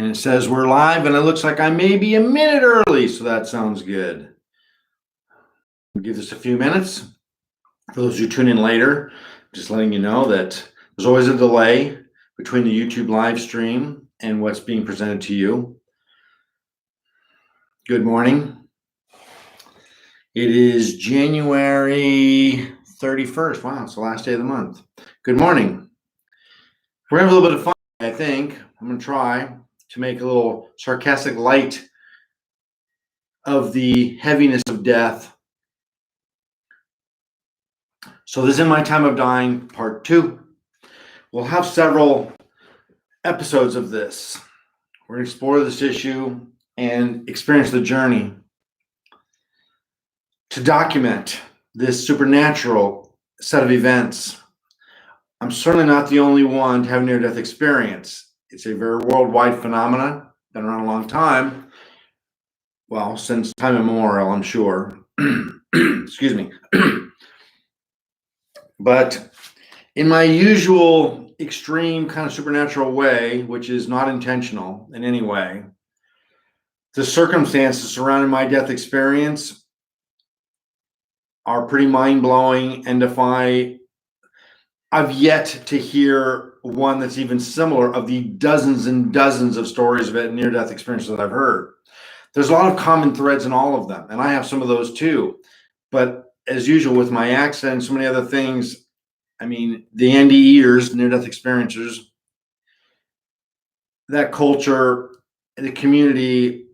And it says we're live, and it looks like I may be a minute early, so that sounds good. We'll give this a few minutes. For those who tune in later, just letting you know that there's always a delay between the YouTube live stream and what's being presented to you. Good morning. It is January 31st. Wow, it's the last day of the month. Good morning. We're going to have a little bit of fun, I think. I'm going to try to make a little sarcastic light of the heaviness of death. So this is In My Time of Dying, part 2. We'll have several episodes of this. We're going to explore this issue and experience the journey to document this supernatural set of events. I'm certainly not the only one to have a near-death experience. It's a very worldwide phenomenon, been around a long time. Well, since time immemorial, I'm sure. Excuse me. But in my usual extreme kind of supernatural way, which is not intentional in any way, the circumstances surrounding my death experience are pretty mind-blowing and defy. I've yet to hear one that's even similar of the dozens and dozens of stories of near-death experiences that I've heard. There's a lot of common threads in all of them, and I have some of those too. But as usual with my accent and so many other things, I mean, the NDEers, near-death experiencers, that culture, the community,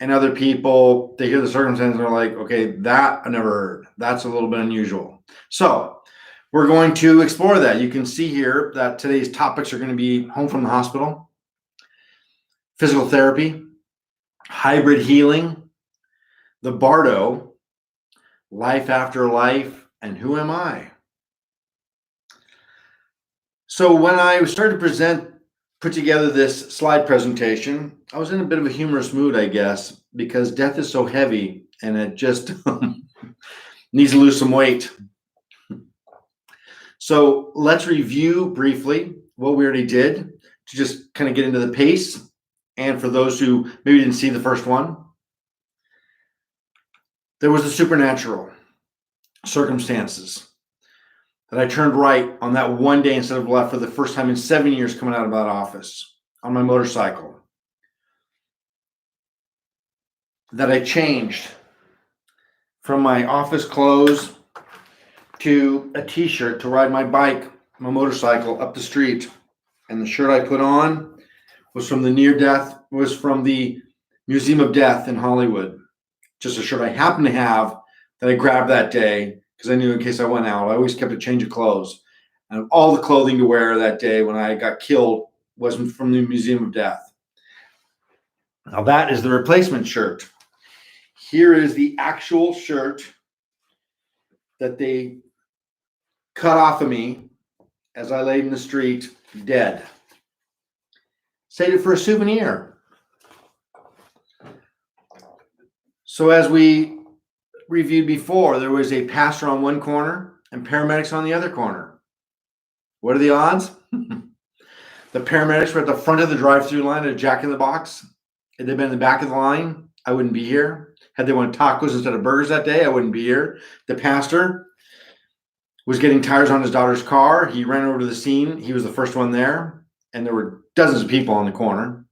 and other people, they hear the circumstances and they're like, okay, that I never heard. That's a little bit unusual. So we're going to explore that. You can see here that today's topics are going to be home from the hospital, physical therapy, hybrid healing, the Bardo, life after life, and who am I? So when I started to put together this slide presentation, I was in a bit of a humorous mood, I guess, because death is so heavy and it just needs to lose some weight. So let's review briefly what we already did to just kind of get into the pace. And for those who maybe didn't see the first one, there was the supernatural circumstances that I turned right on that one day instead of left for the first time in 7 years coming out of that office on my motorcycle. That I changed from my office clothes to a t-shirt to ride my bike, my motorcycle up the street. And the shirt I put on was from the Museum of Death in Hollywood. Just a shirt I happened to have that I grabbed that day because I knew in case I went out, I always kept a change of clothes. And all the clothing to wear that day when I got killed wasn't from the Museum of Death. Now that is the replacement shirt. Here is the actual shirt that they cut off of me as I laid in the street dead. Saved it for a souvenir. So as we reviewed before, there was a pastor on one corner and paramedics on the other corner. What are the odds? The paramedics were at the front of the drive-through line at Jack in the Box. Had they been in the back of the line, I wouldn't be here. Had they wanted tacos instead of burgers that day, I wouldn't be here. The pastor was getting tires on his daughter's car. He ran over to the scene. He was the first one there. And there were dozens of people on the corner.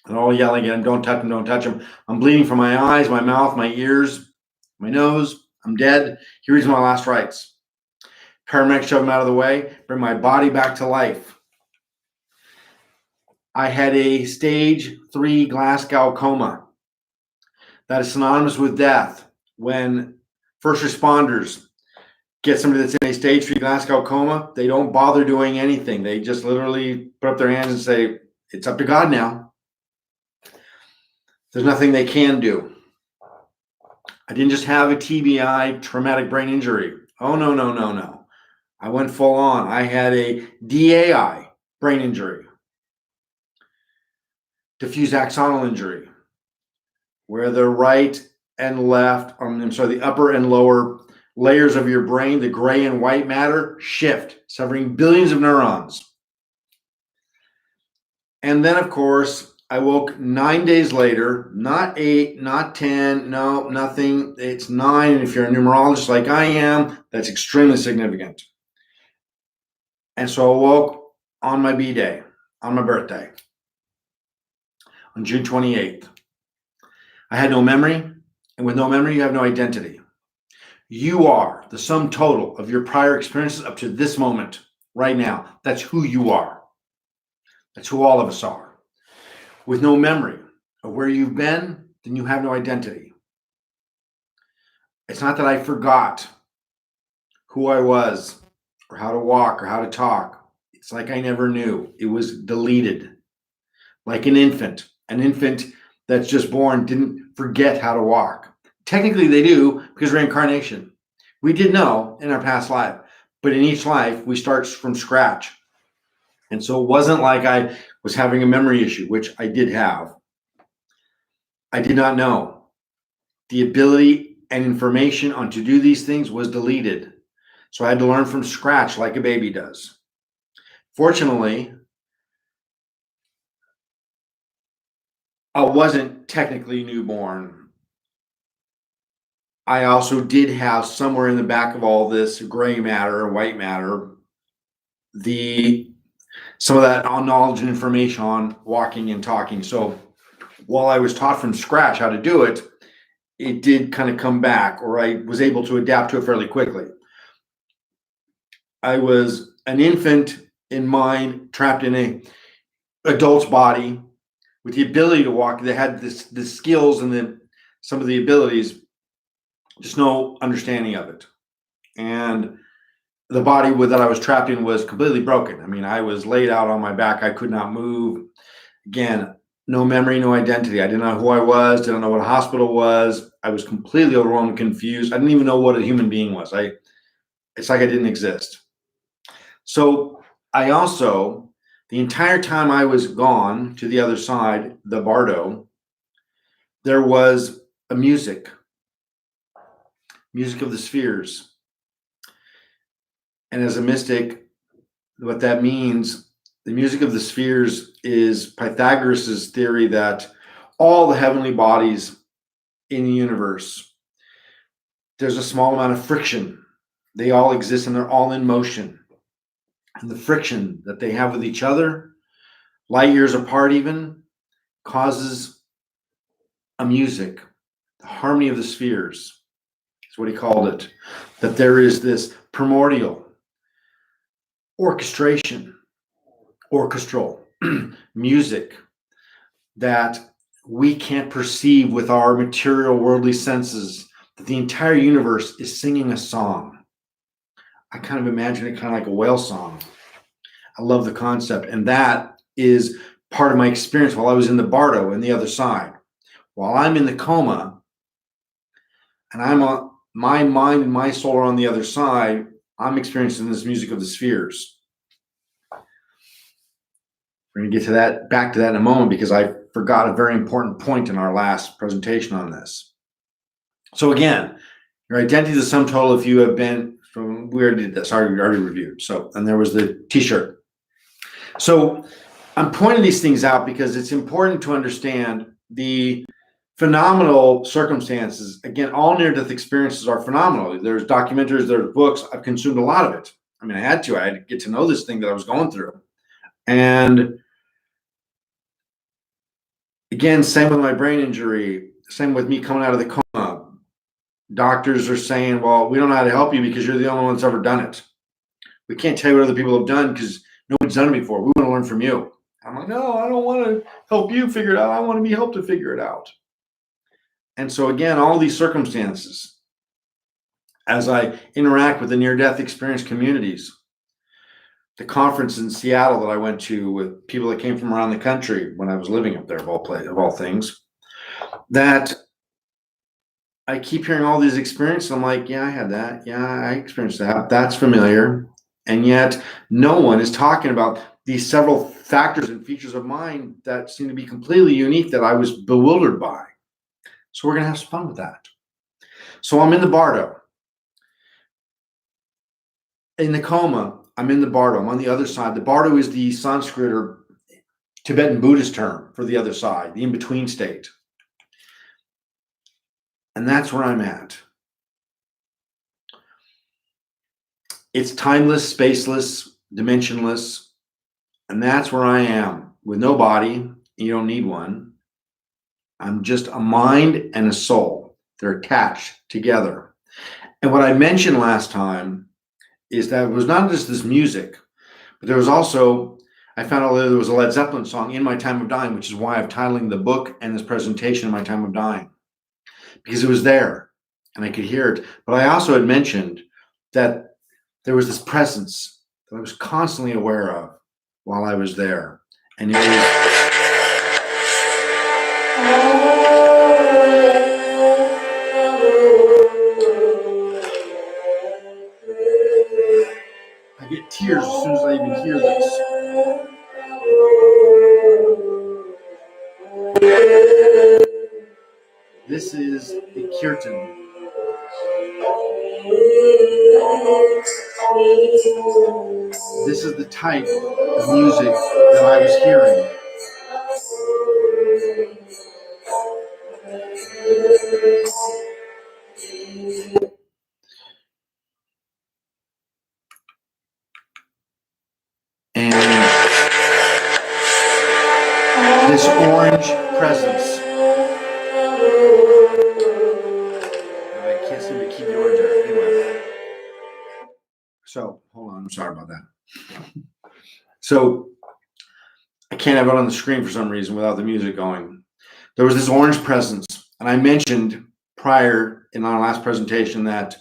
And all yelling at him, don't touch him, don't touch him. I'm bleeding from my eyes, my mouth, my ears, my nose. I'm dead. He reads my last rites. Paramedics shove him out of the way, bring my body back to life. I had a stage 3 Glasgow coma. That is synonymous with death. When first responders get somebody that's in a stage 3 Glasgow coma, they don't bother doing anything. They just literally put up their hands and say, it's up to God now. There's nothing they can do. I didn't just have a TBI, traumatic brain injury. Oh, no, no, no, no. I went full on. I had a DAI, brain injury. Diffuse axonal injury, where the right and left, the upper and lower layers of your brain, the gray and white matter, shift, severing billions of neurons. And then, of course, I woke 9 days later, not 8, not 10, no, nothing. It's 9. And if you're a numerologist like I am, that's extremely significant. And so I woke on my B day, on my birthday, on June 28th. I had no memory, and with no memory, you have no identity. You are the sum total of your prior experiences up to this moment, right now. That's who you are. That's who all of us are. With no memory of where you've been, then you have no identity. It's not that I forgot who I was or how to walk or how to talk. It's like I never knew. It was deleted. Like an infant. An infant that's just born didn't forget how to walk. Technically, they do because reincarnation. We did know in our past life, but in each life, we start from scratch. And so it wasn't like I was having a memory issue, which I did have. I did not know. The ability and information on to do these things was deleted. So I had to learn from scratch like a baby does. Fortunately, I wasn't technically newborn. I also did have somewhere in the back of all this gray matter or white matter, some of that knowledge and information on walking and talking. So while I was taught from scratch how to do it, it did kind of come back, or I was able to adapt to it fairly quickly. I was an infant in mind, trapped in a adult's body with the ability to walk. They had the skills and some of the abilities, just no understanding of it. And the body that I was trapped in was completely broken. I mean, I was laid out on my back. I could not move. Again, no memory, no identity. I didn't know who I was, didn't know what a hospital was. I was completely overwhelmed, confused. I didn't even know what a human being was. It's like I didn't exist. So I also, the entire time I was gone to the other side, the Bardo, there was a music of the spheres. And as a mystic, what that means, the music of the spheres is Pythagoras' theory that all the heavenly bodies in the universe, there's a small amount of friction. They all exist and they're all in motion. And the friction that they have with each other, light years apart even, causes a music. The harmony of the spheres is what he called it. That there is this primordial orchestral music that we can't perceive with our material worldly senses, that the entire universe is singing a song. I kind of imagine it kind of like a whale song. I love the concept. And that is part of my experience while I was in the Bardo and the other side. While I'm in the coma and my mind and my soul are on the other side, I'm experiencing this music of the spheres. We're going to get to back to that in a moment, because I forgot a very important point in our last presentation on this. So again, your identity is the sum total if you have been from, we already did this, already reviewed. So, and there was the t-shirt. So I'm pointing these things out because it's important to understand the phenomenal circumstances. Again, all near-death experiences are phenomenal. There's documentaries, there's books. I've consumed a lot of it. I mean, I had to get to know this thing that I was going through. And again, same with my brain injury, same with me coming out of the coma. Doctors are saying, well, we don't know how to help you because you're the only one that's ever done it. We can't tell you what other people have done because nobody's done it before. We want to learn from you. I'm like, no, I don't want to help you figure it out. I want to be helped to figure it out. And so again, all these circumstances, as I interact with the near-death experience communities, the conference in Seattle that I went to with people that came from around the country when I was living up there, of all things, that I keep hearing all these experiences. I'm like, yeah, I had that. Yeah, I experienced that. That's familiar. And yet no one is talking about these several factors and features of mine that seem to be completely unique that I was bewildered by. So we're going to have some fun with that. So I'm in the Bardo. In the coma, I'm in the Bardo. I'm on the other side. The Bardo is the Sanskrit or Tibetan Buddhist term for the other side, the in-between state. And that's where I'm at. It's timeless, spaceless, dimensionless, and that's where I am with no body. You don't need one. I'm just a mind and a soul. They're attached together. And what I mentioned last time is that it was not just this music, but there was also, I found out there was a Led Zeppelin song, In My Time of Dying, which is why I'm titling the book and this presentation, In My Time of Dying, because it was there and I could hear it. But I also had mentioned that there was this presence that I was constantly aware of while I was there. And it was, I get tears as soon as I even hear this. This is the kirtan. This is the type of music that I was hearing. And this orange presence. I can't seem to keep the orange out. Anyway. So, hold on. I'm sorry about that. So, I can't have it on the screen for some reason without the music going. There was this orange presence. And I mentioned prior in our last presentation that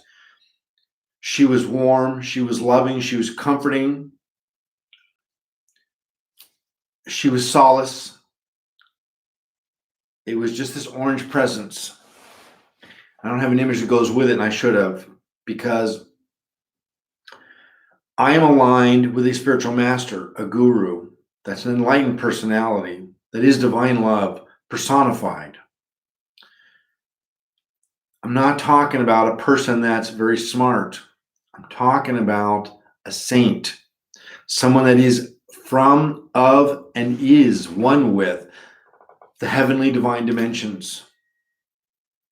she was warm, she was loving, she was comforting, she was solace. It was just this orange presence. I don't have an image that goes with it, and I should have, because I am aligned with a spiritual master, a guru, that's an enlightened personality, that is divine love personified. I'm not talking about a person that's very smart. I'm talking about a saint, someone that is from, of, and is one with the heavenly divine dimensions.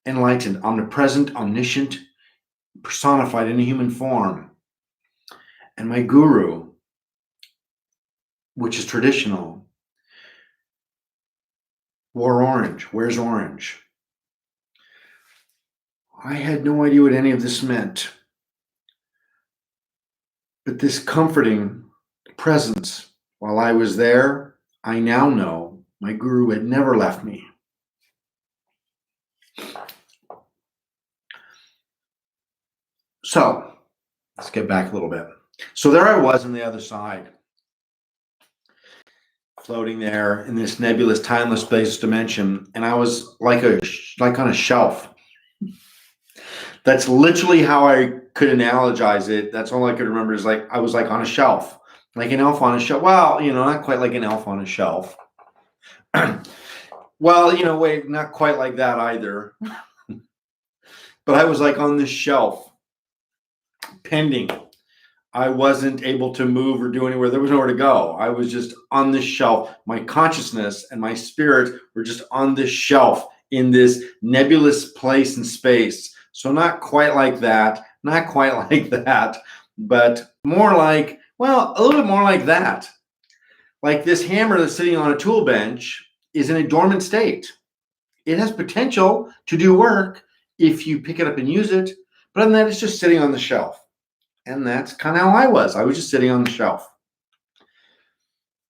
Enlightened, omnipresent, omniscient, personified in a human form. And my guru, which is traditional, wore orange, wears orange. I had no idea what any of this meant. But this comforting presence while I was there, I now know my guru had never left me. So let's get back a little bit. So there I was on the other side, floating there in this nebulous, timeless space dimension, and I was like on a shelf. That's literally how I could analogize it. That's all I could remember is like I was like on a shelf, like an elf on a shelf. Well, not quite like an elf on a shelf. Well, wait, not quite like that either. But I was like on this shelf, pending. I wasn't able to move or do anywhere. There was nowhere to go. I was just on this shelf. My consciousness and my spirit were just on this shelf in this nebulous place and space. So not quite like that, not quite like that, but more like, well, a little bit more like that. Like this hammer that's sitting on a tool bench is in a dormant state. It has potential to do work if you pick it up and use it, but other than that, it's just sitting on the shelf. And that's kind of how I was. I was just sitting on the shelf.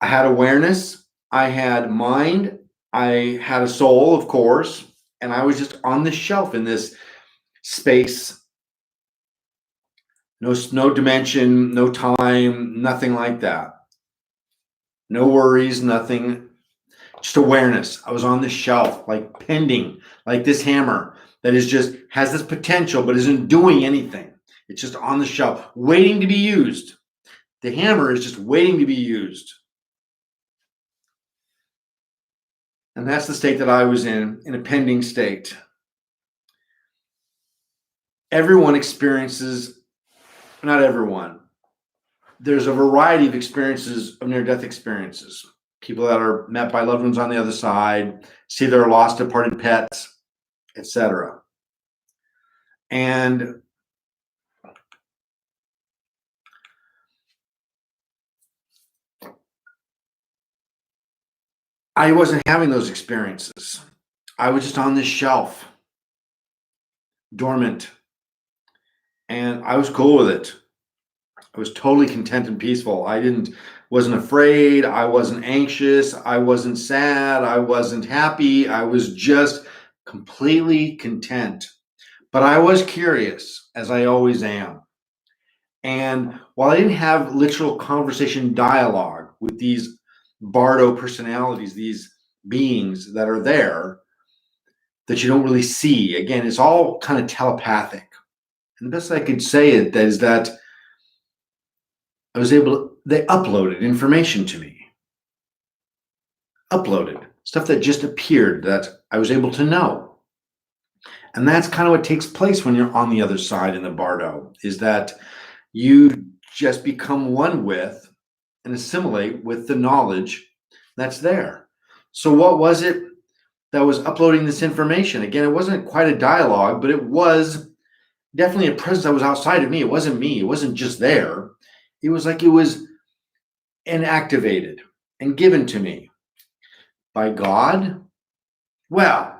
I had awareness. I had mind. I had a soul, of course. And I was just on the shelf in this space. No dimension, no time, nothing like that. No worries, nothing. Just awareness. I was on the shelf, like pending, like this hammer that is just has this potential but isn't doing anything. It's just on the shelf, waiting to be used. The hammer is just waiting to be used. And that's the state that I was in a pending state. Everyone experiences, not everyone. There's a variety of experiences of near-death experiences. people that are met by loved ones on the other side, see their lost departed pets, etc. And I wasn't having those experiences. I was just on this shelf, dormant, and I was cool with it. I was totally content and peaceful. Wasn't afraid. I wasn't anxious. I wasn't sad. I wasn't happy. I was just completely content. But I was curious, as I always am. And while I didn't have literal conversation dialogue with these Bardo personalities, these beings that are there that you don't really see, again, it's all kind of telepathic. And the best I could say it is that they uploaded information to me. Uploaded stuff that just appeared that I was able to know. And that's kind of what takes place when you're on the other side in the Bardo, is that you just become one with and assimilate with the knowledge that's there. So what was it that was uploading this information? Again, it wasn't quite a dialogue, but it was definitely a presence that was outside of me. It wasn't me. It wasn't just there. It was like it was inactivated and given to me by God. Well,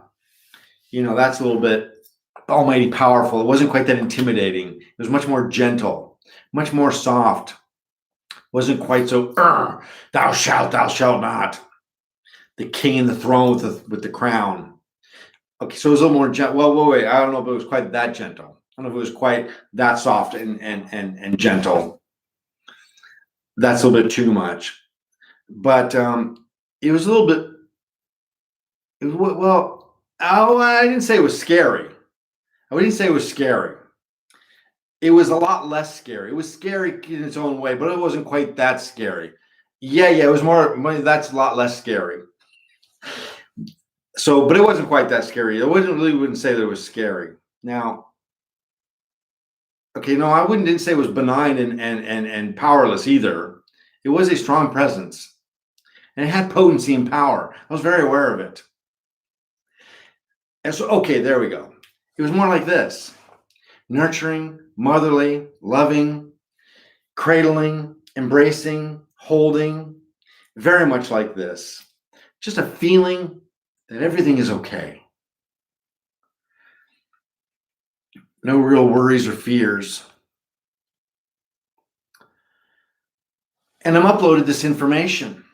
that's a little bit almighty powerful. It wasn't quite that intimidating. It was much more gentle, much more soft. It wasn't quite so, thou shalt not. The king and the throne with the crown. Okay, so it was a little more gentle. Well, wait, I don't know if it was quite that gentle. I don't know if it was quite that soft and gentle. That's a little bit too much. But it was a little bit, I didn't say it was scary. I wouldn't say it was scary. It was a lot less scary. It was scary in its own way, but it wasn't quite that scary. Yeah, it was that's a lot less scary. So, but it wasn't quite that scary. I wouldn't say that it was scary. Now, okay, no, I didn't say it was benign and powerless either. It was a strong presence. And it had potency and power. I was very aware of it. And so, okay, there we go. It was more like this: nurturing, motherly, loving, cradling, embracing, holding, very much like this. Just a feeling that everything is okay. No real worries or fears. And I'm uploaded this information.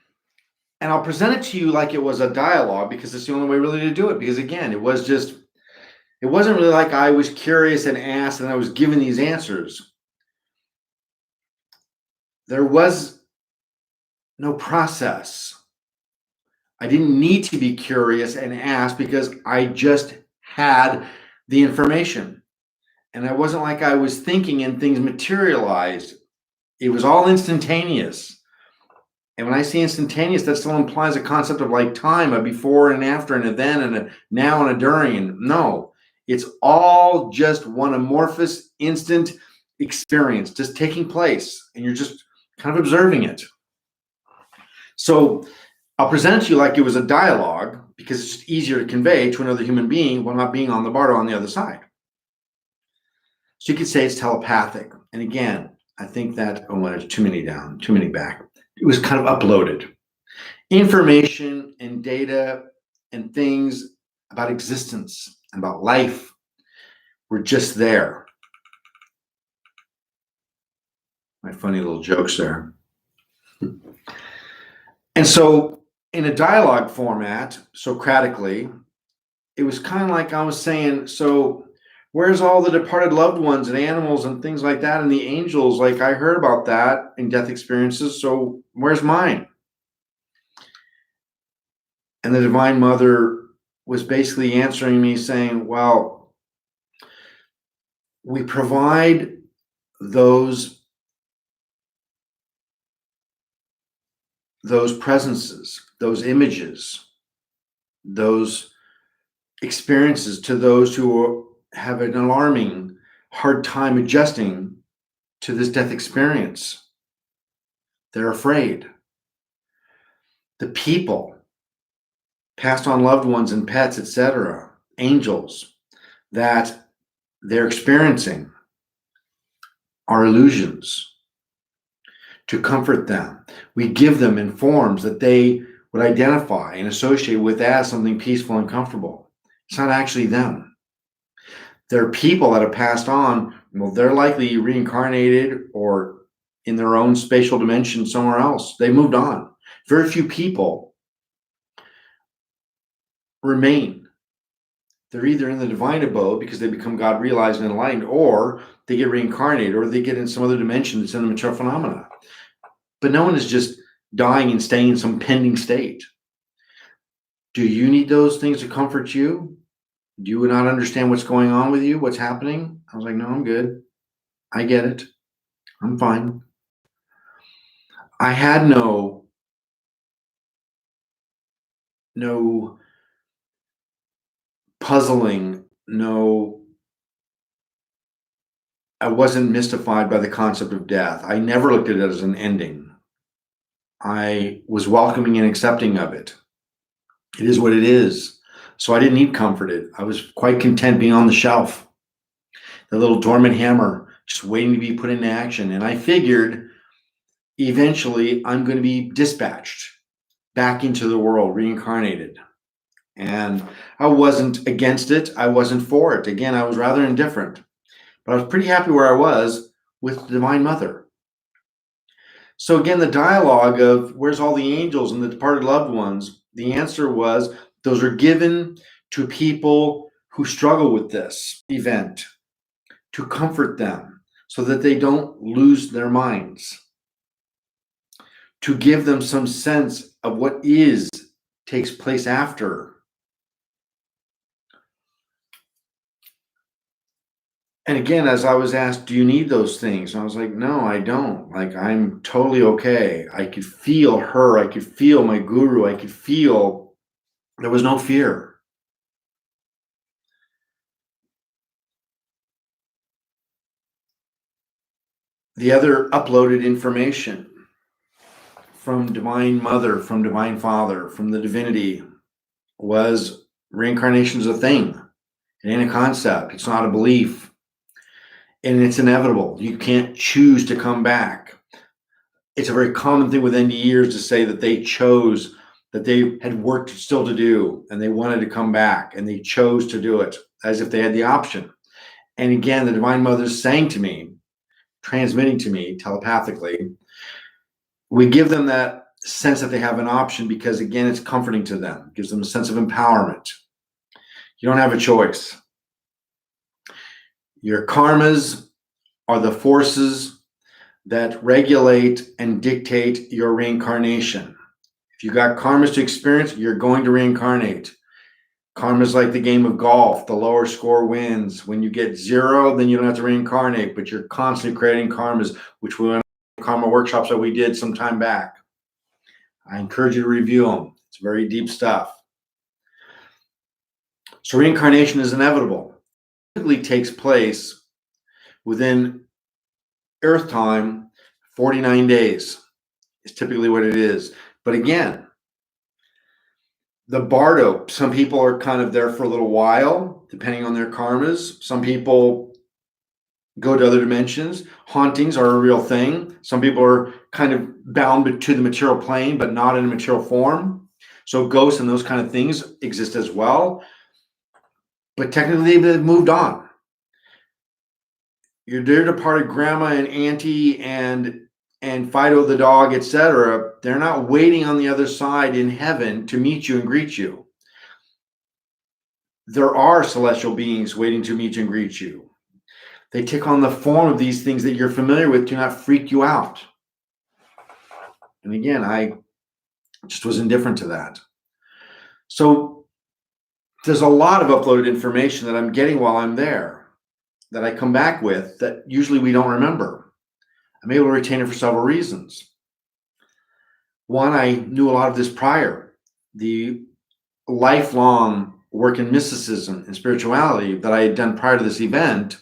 And I'll present it to you like it was a dialogue, because it's the only way really to do it. Because again, it wasn't really like I was curious and asked and I was given these answers. There was no process. I didn't need to be curious and ask because I just had the information. And it wasn't like I was thinking and things materialized. It was all instantaneous. And when I say instantaneous, that still implies a concept of like time, a before and after, and a then, and a now, and a during. And no, it's all just one amorphous, instant experience just taking place. And you're just kind of observing it. So I'll present it to you like it was a dialogue, because it's just easier to convey to another human being while not being on the Bardo on the other side. So you could say it's telepathic. And again, I think that, there's too many down, too many back. It was kind of uploaded. Information and data and things about existence and about life were just there. My funny little jokes there. And so in a dialogue format, Socratically, it was kind of like I was saying, so where's all the departed loved ones and animals and things like that, and the angels? Like, I heard about that in death experiences, so where's mine? And the Divine Mother was basically answering me saying, well, we provide those presences, those images, those experiences to those who have an alarming hard time adjusting to this death experience. They're afraid. the people, passed on loved ones and pets, etc., angels that they're experiencing are illusions. To comfort them, we give them in forms that they would identify and associate with as something peaceful and comfortable. It's not actually them. They're people that have passed on. Well, they're likely reincarnated or in their own spatial dimension somewhere else. They moved on. Very few people remain. They're either in the divine abode because they become God realized and enlightened, or they get reincarnated, or they get in some other dimension that's in the material phenomena. But no one is just dying and staying in some pending state. Do you need those things to comfort you? Do you not understand what's going on with you? What's happening? I was like, no, I'm good. I get it. I'm fine. I had no puzzling, I wasn't mystified by the concept of death. I never looked at it as an ending. I was welcoming and accepting of it. It is what it is. So I didn't need comforted. I was quite content being on the shelf, the little dormant hammer, just waiting to be put into action. And I figured eventually I'm going to be dispatched back into the world, reincarnated. And I wasn't against it. I wasn't for it. Again, I was rather indifferent. But I was pretty happy where I was with the Divine Mother. So again, the dialogue of where's all the angels and the departed loved ones, the answer was those are given to people who struggle with this event, to comfort them so that they don't lose their minds, to give them some sense of what takes place after. And again, as I was asked, do you need those things? And I was like, no, I don't. Like, I'm totally okay. I could feel her. I could feel my guru. I could feel there was no fear. The other uploaded information from Divine Mother, from Divine Father, from the divinity was reincarnation is a thing. It ain't a concept. It's not a belief. And it's inevitable. You can't choose to come back. It's a very common thing with NDEers to say that they chose, that they had work still to do and they wanted to come back and they chose to do it as if they had the option. And again, the Divine Mother is saying to me, transmitting to me telepathically, we give them that sense that they have an option because, again, it's comforting to them. It gives them a sense of empowerment. You don't have a choice. Your karmas are the forces that regulate and dictate your reincarnation. If you got karmas to experience, you're going to reincarnate. Karma is like the game of golf. The lower score wins. When you get 0, then you don't have to reincarnate, but you're constantly creating karmas, which we went on karma workshops that we did some time back. I encourage you to review them. It's very deep stuff. So reincarnation is inevitable. It typically takes place within Earth time, 49 days is typically what it is. But again, the bardo, some people are kind of there for a little while, depending on their karmas. Some people go to other dimensions. Hauntings are a real thing. Some people are kind of bound to the material plane, but not in a material form. So ghosts and those kind of things exist as well. But technically, they've moved on. Your dear departed grandma and auntie and Fido the dog, etc., they're not waiting on the other side in heaven to meet you and greet you. There are celestial beings waiting to meet you and greet you. They take on the form of these things that you're familiar with to not freak you out. And again, I just was indifferent to that. So there's a lot of uploaded information that I'm getting while I'm there that I come back with that usually we don't remember. I'm able to retain it for several reasons. One, I knew a lot of this prior. The lifelong work in mysticism and spirituality that I had done prior to this event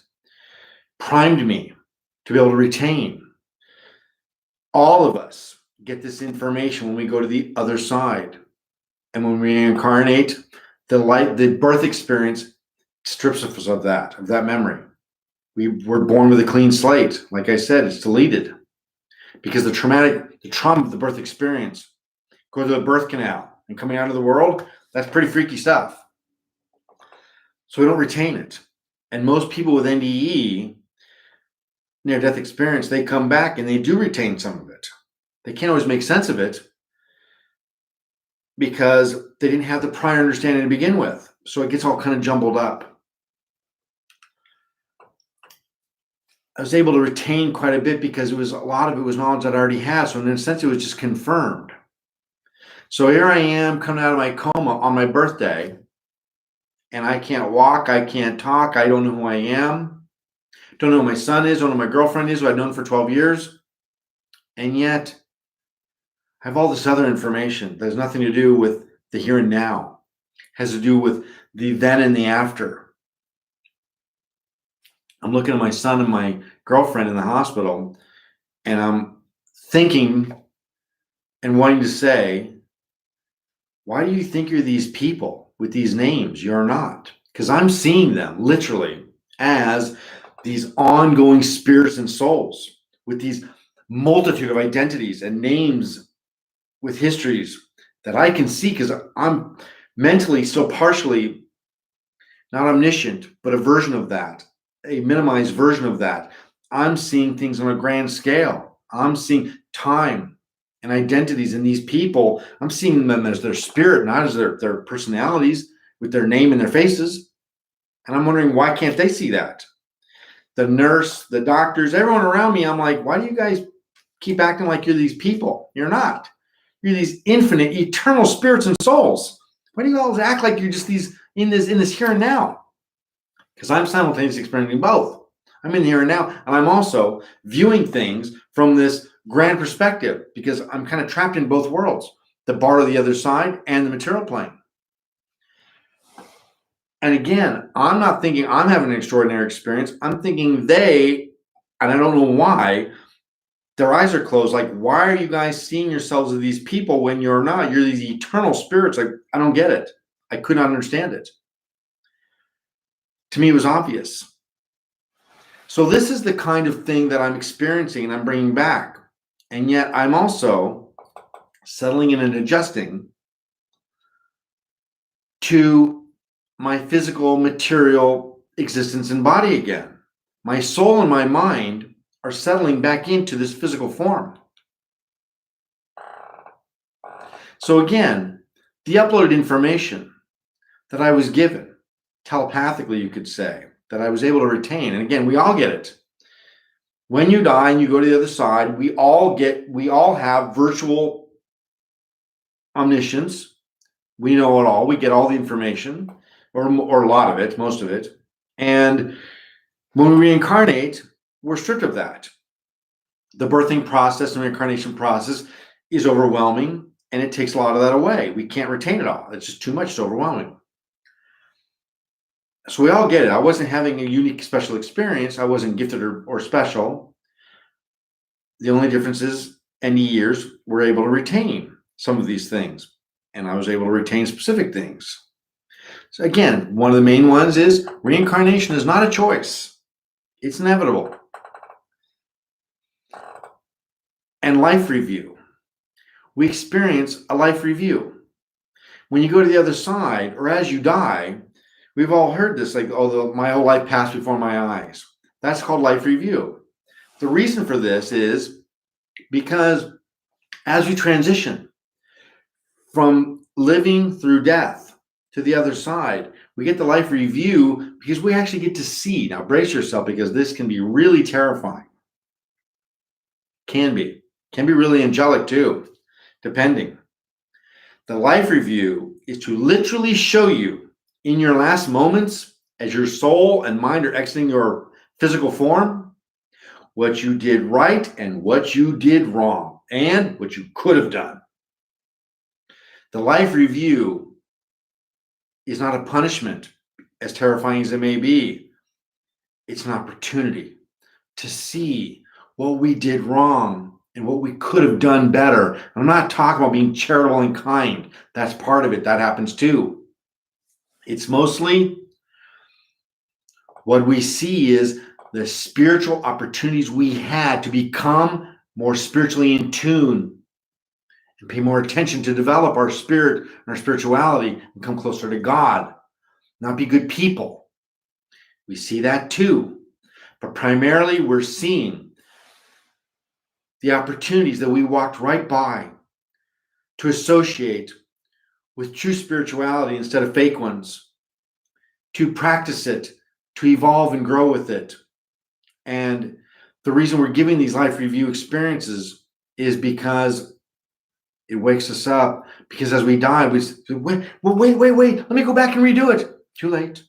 primed me to be able to retain. All of us get this information when we go to the other side. And when we reincarnate, the birth experience strips us of that memory. We were born with a clean slate. Like I said, it's deleted because the trauma of the birth experience, go to the birth canal and coming out of the world, that's pretty freaky stuff. So we don't retain it. And most people with NDE, near-death experience, they come back and they do retain some of it. They can't always make sense of it because they didn't have the prior understanding to begin with. So it gets all kind of jumbled up. I was able to retain quite a bit because a lot of it was knowledge that I already had. So in a sense, it was just confirmed. So here I am coming out of my coma on my birthday, and I can't walk, I can't talk, I don't know who I am, don't know who my son is, don't know who my girlfriend is, who I've known for 12 years. And yet, I have all this other information that has nothing to do with the here and now. It has to do with the then and the after. I'm looking at my son and my girlfriend in the hospital, and I'm thinking and wanting to say, why do you think you're these people with these names? You're not. Because I'm seeing them literally as these ongoing spirits and souls with these multitude of identities and names with histories that I can see because I'm mentally still partially not omniscient, but a version of that, a minimized version of that. I'm seeing things on a grand scale. I'm seeing time and identities in these people. I'm seeing them as their spirit, not as their personalities with their name and their faces. And I'm wondering, why can't they see that? The nurse, the doctors, everyone around me, I'm like, why do you guys keep acting like you're these people? You're not. You're these infinite, eternal spirits and souls. Why do you all act like you're just these in this here and now? Because I'm simultaneously experiencing both. I'm in the here and now, and I'm also viewing things from this grand perspective because I'm kind of trapped in both worlds, the bar of the other side and the material plane. And again, I'm not thinking I'm having an extraordinary experience. I'm thinking they, and I don't know why, their eyes are closed. Like, why are you guys seeing yourselves as these people when you're not? You're these eternal spirits. Like, I don't get it. I could not understand it. To me, it was obvious. So this is the kind of thing that I'm experiencing and I'm bringing back. And yet I'm also settling in and adjusting to my physical, material existence and body again. My soul and my mind are settling back into this physical form. So again, the uploaded information that I was given, telepathically you could say, that I was able to retain, and again, we all get it. When you die and you go to the other side, we all have virtual omniscience. We know it all. We get all the information, or a lot of it, most of it. And when we reincarnate, we're stripped of that. The birthing process and reincarnation process is overwhelming, and it takes a lot of that away. We can't retain it all. It's just too much. It's overwhelming. So we all get it. I wasn't having a unique special experience. I wasn't gifted or special. The only difference is any years we're able to retain some of these things. And I was able to retain specific things. So again, one of the main ones is reincarnation is not a choice. It's inevitable. And life review. We experience a life review. When you go to the other side, or as you die, we've all heard this, like, oh, my whole life passed before my eyes. That's called life review. The reason for this is because as we transition from living through death to the other side, we get the life review because we actually get to see. Now, brace yourself because this can be really terrifying. Can be really angelic too, depending. The life review is to literally show you in your last moments, as your soul and mind are exiting your physical form, what you did right and what you did wrong, and what you could have done. The life review is not a punishment, as terrifying as it may be. It's an opportunity to see what we did wrong and what we could have done better. I'm not talking about being charitable and kind. That's part of it. That happens too. It's mostly what we see is the spiritual opportunities we had to become more spiritually in tune and pay more attention to develop our spirit and our spirituality and come closer to God, not be good people. We see that too. But primarily, we're seeing the opportunities that we walked right by to associate with true spirituality instead of fake ones, to practice it, to evolve and grow with it. And the reason we're giving these life review experiences is because it wakes us up. Because as we die, we say, wait, let me go back and redo it. Too late.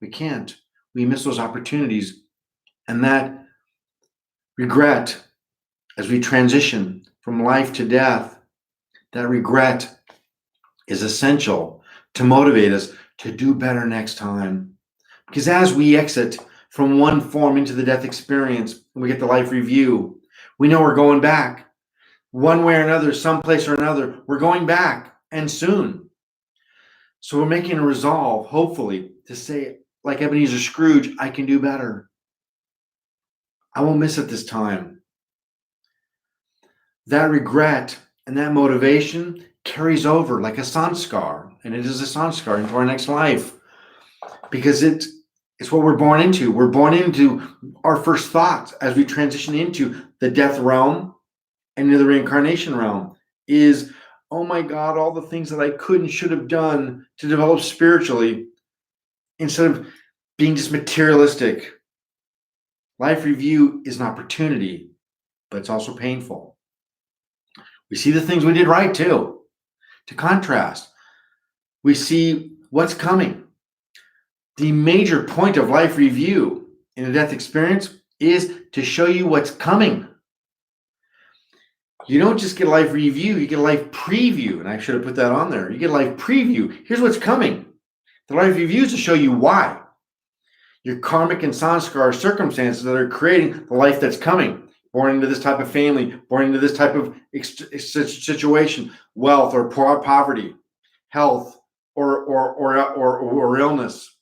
We can't. We miss those opportunities. And that regret, as we transition from life to death, that regret is essential to motivate us to do better next time. Because as we exit from one form into the death experience, and we get the life review, we know we're going back. One way or another, someplace or another, we're going back, and soon. So we're making a resolve, hopefully, to say, like Ebenezer Scrooge, I can do better. I won't miss it this time. That regret and that motivation carries over like a sanskar, and it is a sanskar into our next life, because it's what we're born into. We're born into our first thoughts as we transition into the death realm and into the reincarnation realm is, oh my God, all the things that I could and should have done to develop spiritually instead of being just materialistic. Life review is an opportunity, but it's also painful. We see the things we did right too. To contrast, we see what's coming. The major point of life review in a death experience is to show you what's coming. You don't just get a life review, you get a life preview. And I should have put that on there. You get a life preview. Here's what's coming. The life review is to show you why. Your karmic and sanskar circumstances that are creating the life that's coming. Born into this type of family, born into this type of situation, wealth or poverty, health or illness.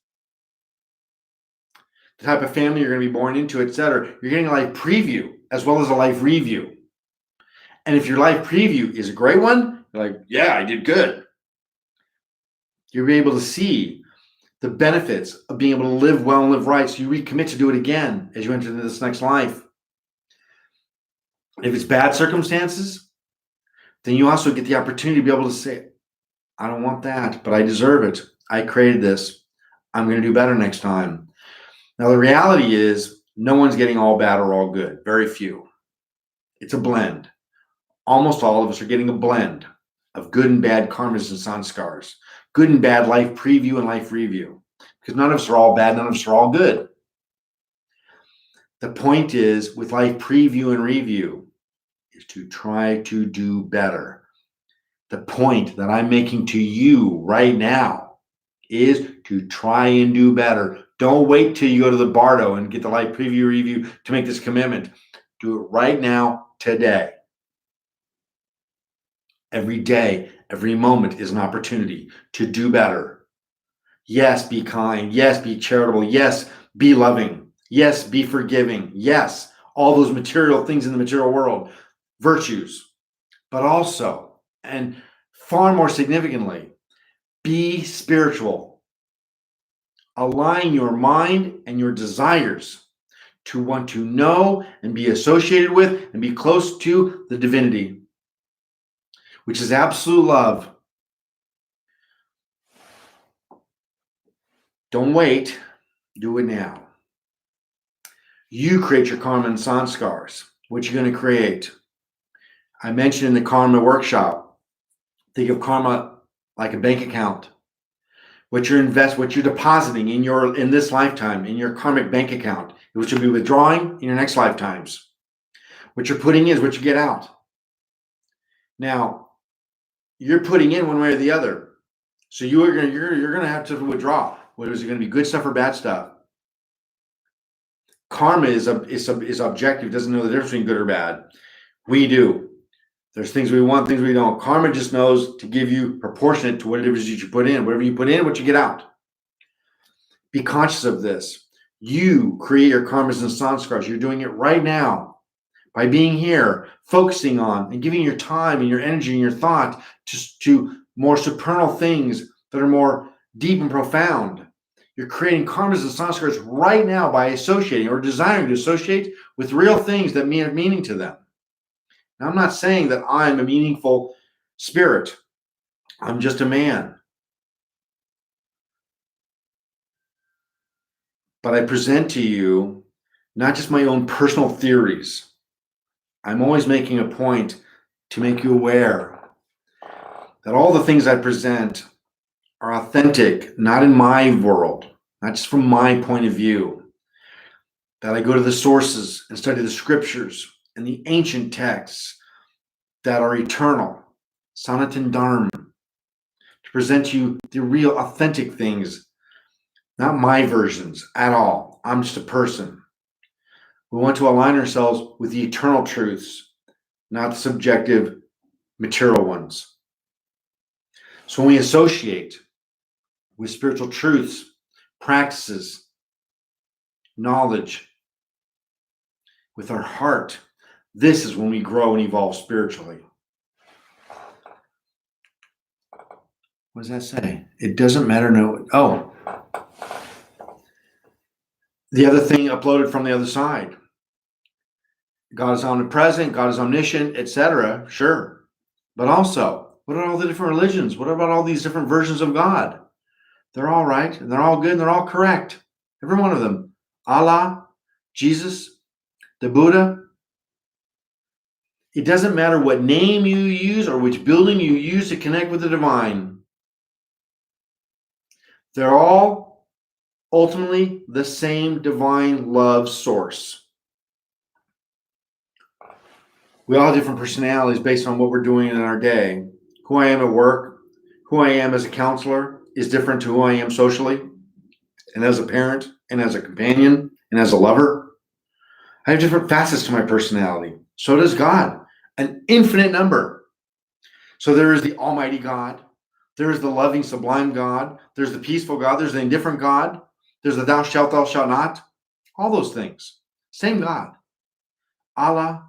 The type of family you're going to be born into, etc. You're getting a life preview as well as a life review. And if your life preview is a great one, you're like, yeah, I did good. You'll be able to see the benefits of being able to live well and live right, so you recommit to do it again as you enter into this next life. If it's bad circumstances, then you also get the opportunity to be able to say, I don't want that, but I deserve it. I created this. I'm going to do better next time. Now, the reality is no one's getting all bad or all good. Very few. It's a blend. Almost all of us are getting a blend of good and bad karmas and sanskars, good and bad life preview and life review, because none of us are all bad, none of us are all good. The point is, with life preview and review, is to try to do better. The point that I'm making to you right now is to try and do better. Don't wait till you go to the Bardo and get the life preview review to make this commitment. Do it right now, today. Every day, every moment is an opportunity to do better. Yes, be kind. Yes, be charitable. Yes, be loving. Yes, be forgiving. Yes, all those material things in the material world, virtues. But also, and far more significantly, be spiritual. Align your mind and your desires to want to know and be associated with and be close to the divinity, which is absolute love. Don't wait. Do it now. You create your karma and sanskars. What you're going to create. I mentioned in the karma workshop, think of karma like a bank account. What you're depositing in this lifetime, in your karmic bank account, which you'll be withdrawing in your next lifetimes. What you're putting in is what you get out. Now, you're putting in one way or the other. So you're going to have to withdraw. Whether it's going to be good stuff or bad stuff. Karma is objective, doesn't know the difference between good or bad. We do. There's things we want, things we don't. Karma just knows to give you proportionate to what it is that you put in. Whatever you put in, what you get out. Be conscious of this. You create your karmas and sanskars. You're doing it right now by being here, focusing on and giving your time and your energy and your thought to more supernal things that are more deep and profound. You're creating karmas and sanskars right now by associating or desiring to associate with real things that have meaning to them. Now, I'm not saying that I'm a meaningful spirit. I'm just a man. But I present to you not just my own personal theories. I'm always making a point to make you aware that all the things I present are authentic, not in my world, not just from my point of view. That I go to the sources and study the scriptures and the ancient texts that are eternal, Sanatan Dharma, to present you the real authentic things, not my versions at all. I'm just a person. We want to align ourselves with the eternal truths, not the subjective material ones. So when we associate with spiritual truths, practices, knowledge, with our heart, this is when we grow and evolve spiritually. What does that say? It doesn't matter. Oh, the other thing uploaded from the other side. God is omnipresent, God is omniscient, etc. Sure. But also, what are all the different religions? What about all these different versions of God? They're all right, and they're all good, and they're all correct. Every one of them. Allah, Jesus, the Buddha. It doesn't matter what name you use or which building you use to connect with the divine. They're all ultimately the same divine love source. We all have different personalities based on what we're doing in our day. Who I am at work, who I am as a counselor is different to who I am socially, and as a parent, and as a companion, and as a lover. I have different facets to my personality. So does God, an infinite number. So there is the Almighty God. There is the loving, sublime God. There's the peaceful God. There's the indifferent God. There's the thou shalt not. All those things. Same God. Allah,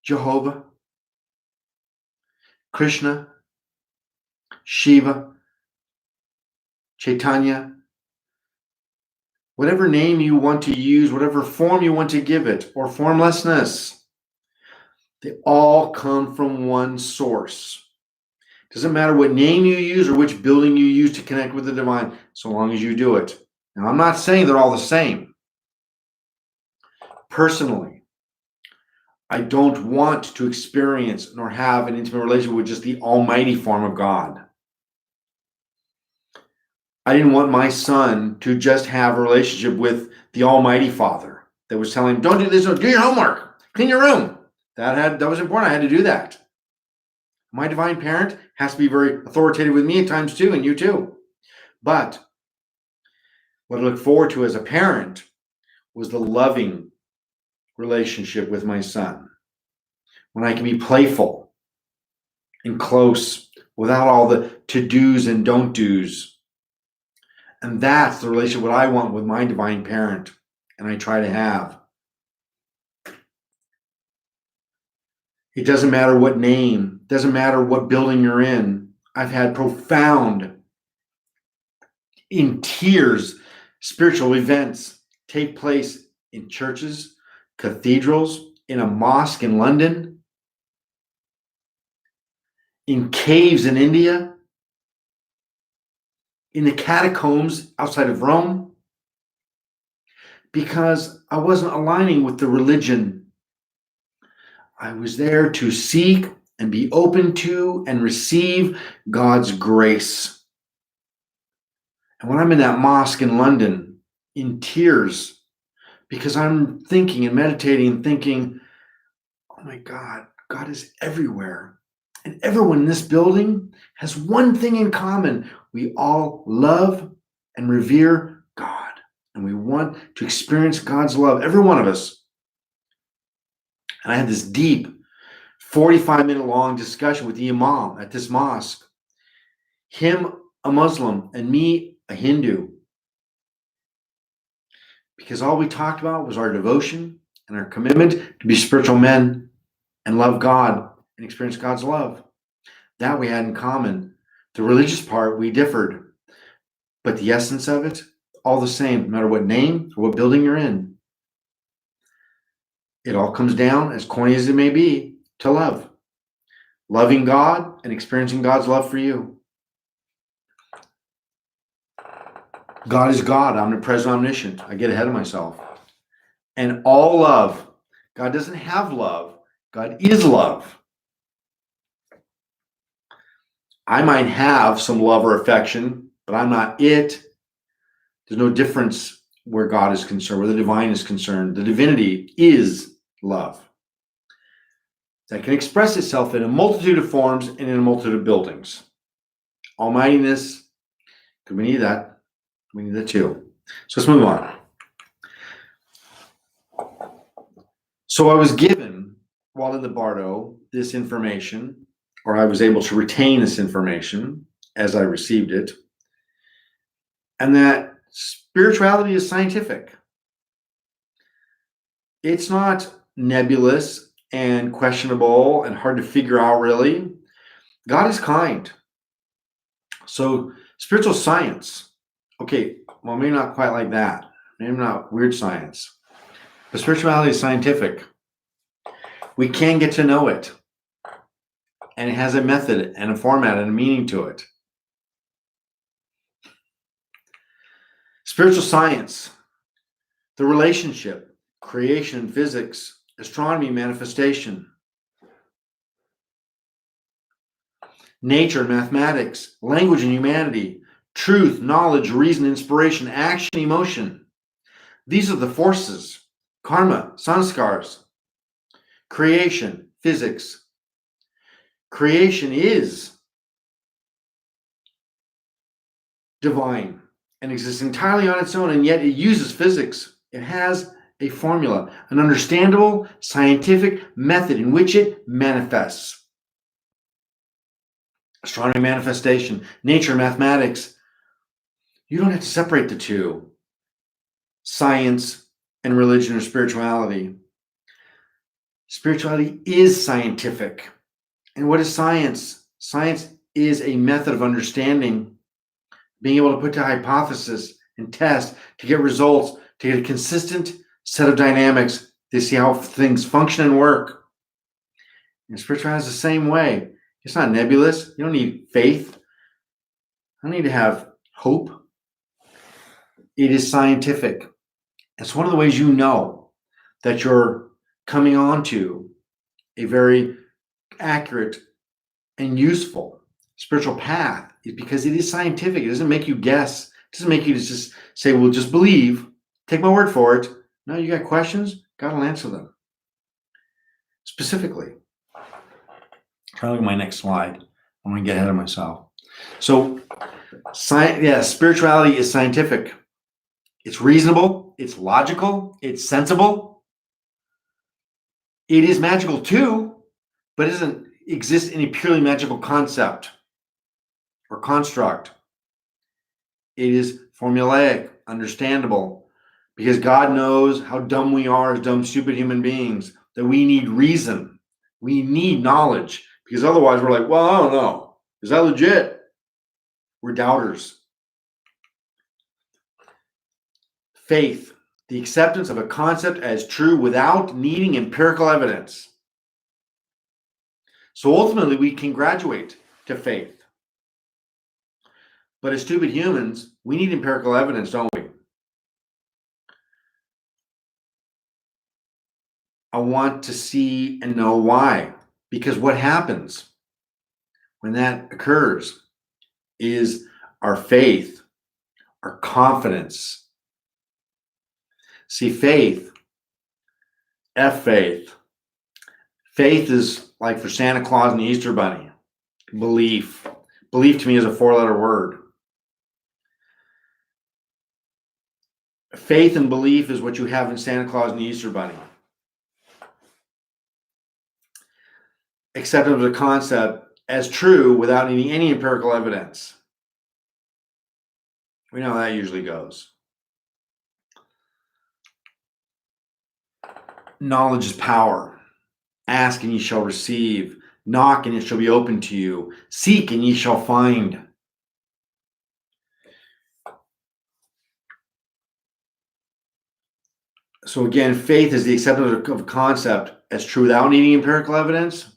Jehovah, Krishna, Shiva, Chaitanya, whatever name you want to use, whatever form you want to give it, or formlessness, they all come from one source. Doesn't matter what name you use or which building you use to connect with the divine, so long as you do it. Now, I'm not saying they're all the same. Personally, I don't want to experience nor have an intimate relationship with just the almighty form of God. I didn't want my son to just have a relationship with the Almighty Father that was telling him, don't do this, don't do your homework, clean your room. That was important. I had to do that. My divine parent has to be very authoritative with me at times too, and you too. But what I look forward to as a parent was the loving relationship with my son, when I can be playful and close without all the to-dos and don't-dos. And that's the relationship what I want with my divine parent, and I try to have. It doesn't matter what name, doesn't matter what building you're in. I've had profound, in tears, spiritual events take place in churches, cathedrals, in a mosque in London, in caves in India, in the catacombs outside of Rome, because I wasn't aligning with the religion. I was there to seek and be open to and receive God's grace. And when I'm in that mosque in London, in tears, because I'm thinking and meditating and thinking, oh my God, God is everywhere. And everyone in this building has one thing in common. We all love and revere God. And we want to experience God's love, every one of us. And I had this deep 45-minute long discussion with the imam at this mosque. Him, a Muslim, and me, a Hindu. Because all we talked about was our devotion and our commitment to be spiritual men and love God and experience God's love. That we had in common. The religious part, we differed. But the essence of it, all the same, no matter what name or what building you're in. It all comes down, as corny as it may be, to love. Loving God and experiencing God's love for you. God is God, omnipresent, omniscient. I get ahead of myself. And all love. God doesn't have love. God is love. I might have some love or affection, but I'm not it. There's no difference where God is concerned, where the divine is concerned. The divinity is love. That can express itself in a multitude of forms and in a multitude of buildings. Almightiness, because we need that. We need that too. So let's move on. So I was given, while in the Bardo, this information, or I was able to retain this information as I received it, and that spirituality is scientific. It's not nebulous and questionable and hard to figure out, really. God is kind. So spiritual science, okay, well, maybe not quite like that. Maybe not weird science. But spirituality is scientific. We can get to know it. And it has a method and a format and a meaning to it. Spiritual science, the relationship, creation, physics, astronomy, manifestation, nature, mathematics, language and humanity, truth, knowledge, reason, inspiration, action, emotion. These are the forces. Karma, sanskars, creation, physics. Creation is divine and exists entirely on its own, and yet it uses physics. It has a formula, an understandable scientific method in which it manifests. Astronomy, manifestation, nature, mathematics. You don't have to separate the two. Science and religion or spirituality. Spirituality is scientific. And what is science? Science is a method of understanding, being able to put to hypothesis and test to get results, to get a consistent set of dynamics to see how things function and work. And spirituality is the same way. It's not nebulous. You don't need faith. You don't need to have hope. It is scientific. It's one of the ways you know that you're coming onto a very accurate and useful spiritual path, is because it is scientific. It doesn't make you guess. It doesn't make you just say, well, just believe, take my word for it. No, you got questions, God will answer them. Specifically. Try to look at my next slide. I'm going to get ahead of myself. So, spirituality is scientific. It's reasonable. It's logical. It's sensible. It is magical too, but it doesn't exist in a purely magical concept or construct. It is formulaic, understandable, because God knows how dumb we are as dumb, stupid human beings, that we need reason. We need knowledge, because otherwise we're like, well, I don't know. Is that legit? We're doubters. Faith, the acceptance of a concept as true without needing empirical evidence. So ultimately, we can graduate to faith. But as stupid humans, we need empirical evidence, don't we? I want to see and know why. Because what happens when that occurs is our faith, our confidence. See, faith, faith. Faith is like for Santa Claus and the Easter Bunny. Belief. Belief to me is a 4-letter word. Faith and belief is what you have in Santa Claus and the Easter Bunny. acceptance of the concept as true without needing any empirical evidence. We know how that usually goes. Knowledge is power. Ask and ye shall receive. Knock and it shall be opened to you. Seek and ye shall find. So again, faith is the acceptance of a concept as true without needing empirical evidence.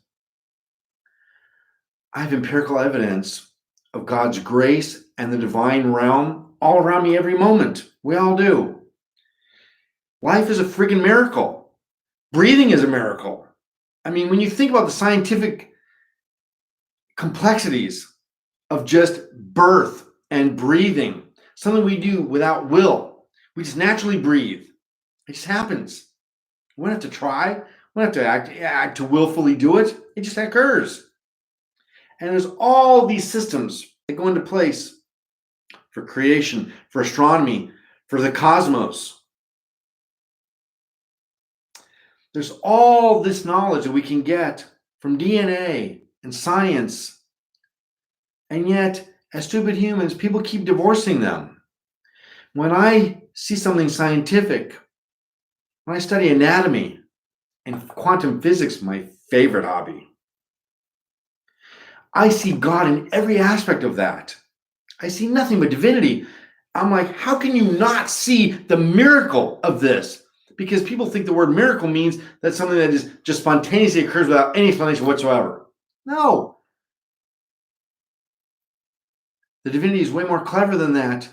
I have empirical evidence of God's grace and the divine realm all around me every moment. We all do. Life is a friggin' miracle. Breathing is a miracle. I mean, when you think about the scientific complexities of just birth and breathing, something we do without will, we just naturally breathe. It just happens. We don't have to try. We don't have to act to willfully do it. It just occurs. And there's all these systems that go into place for creation, for astronomy, for the cosmos. There's all this knowledge that we can get from DNA and science. And yet, as stupid humans, people keep divorcing them. When I see something scientific, when I study anatomy and quantum physics, my favorite hobby, I see God in every aspect of that. I see nothing but divinity. I'm like, how can you not see the miracle of this? Because people think the word miracle means that something that is just spontaneously occurs without any explanation whatsoever. No. The divinity is way more clever than that,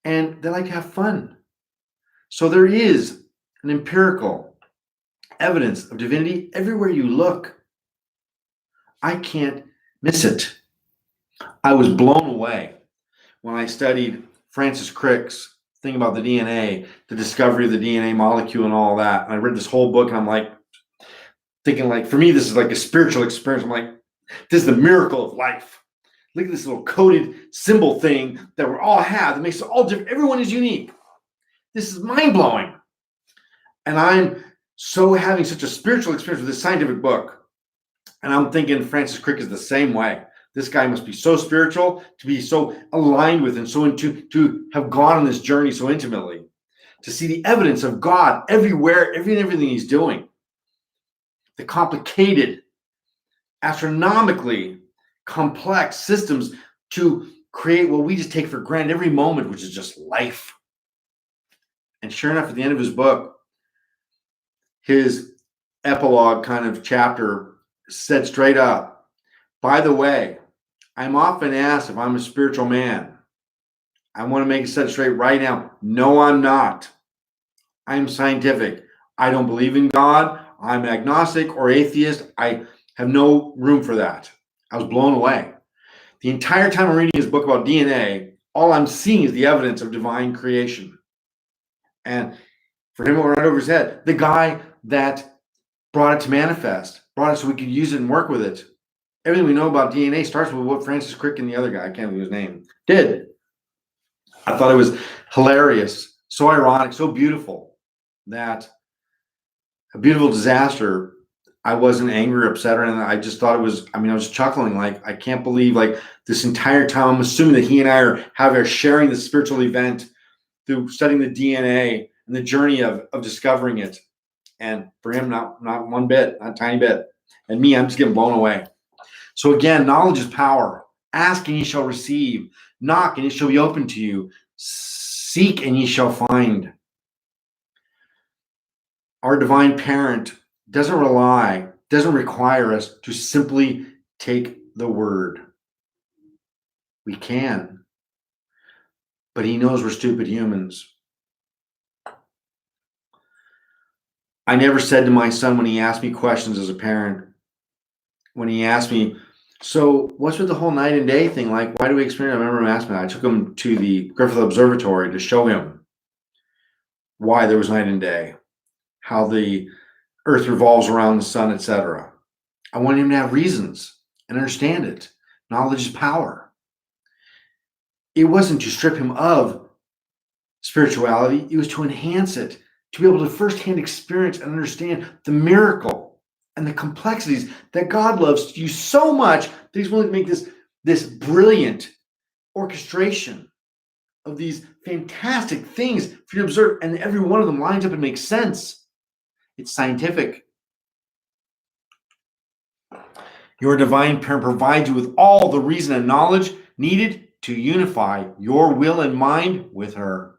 and they like to have fun. So there is an empirical evidence of divinity everywhere you look. I can't miss it. I was blown away when I studied Francis Crick's thing about the DNA, the discovery of the DNA molecule and all that. And I read this whole book and I'm like, thinking like, for me, this is like a spiritual experience. I'm like, this is the miracle of life. Look at this little coded symbol thing that we all have that makes it all different. Everyone is unique. This is mind-blowing. And I'm so having such a spiritual experience with this scientific book. And I'm thinking Francis Crick is the same way. This guy must be so spiritual to be so aligned with and so into to have gone on this journey so intimately, to see the evidence of God everywhere, everything he's doing. The complicated, astronomically complex systems to create what we just take for granted every moment, which is just life. And sure enough, at the end of his book, his epilogue kind of chapter said straight up, by the way, I'm often asked if I'm a spiritual man. I want to make it set straight right now. No, I'm not. I'm scientific. I don't believe in God. I'm agnostic or atheist. I have no room for that. I was blown away. The entire time I'm reading his book about DNA, all I'm seeing is the evidence of divine creation. And for him, it went right over his head. The guy that brought it to manifest, brought it so we could use it and work with it. Everything we know about DNA starts with what Francis Crick and the other guy, I can't remember his name, did. I thought it was hilarious, so ironic, so beautiful that a beautiful disaster. I wasn't angry or upset or anything. I just thought it was, I was chuckling. Like, I can't believe, like, this entire time, I'm assuming that he and I are sharing the spiritual event through studying the DNA and the journey of discovering it. And for him, not one bit, not a tiny bit. And me, I'm just getting blown away. So again, knowledge is power. Ask and ye shall receive. Knock and it shall be open to you. Seek and ye shall find. Our divine parent doesn't require us to simply take the word. We can, but he knows we're stupid humans. I never said to my son when he asked me questions as a parent, when he asked me, so what's with the whole night and day thing? Like, why do we experience? I remember him asking me, I took him to the Griffith Observatory to show him why there was night and day, how the earth revolves around the sun, etc. I wanted him to have reasons and understand it. Knowledge is power. It wasn't to strip him of spirituality. It was to enhance it, to be able to firsthand experience and understand the miracle and the complexities that God loves you so much that he's willing to make this brilliant orchestration of these fantastic things for you to observe, and every one of them lines up and makes sense. It's scientific. Your divine parent provides you with all the reason and knowledge needed to unify your will and mind with her.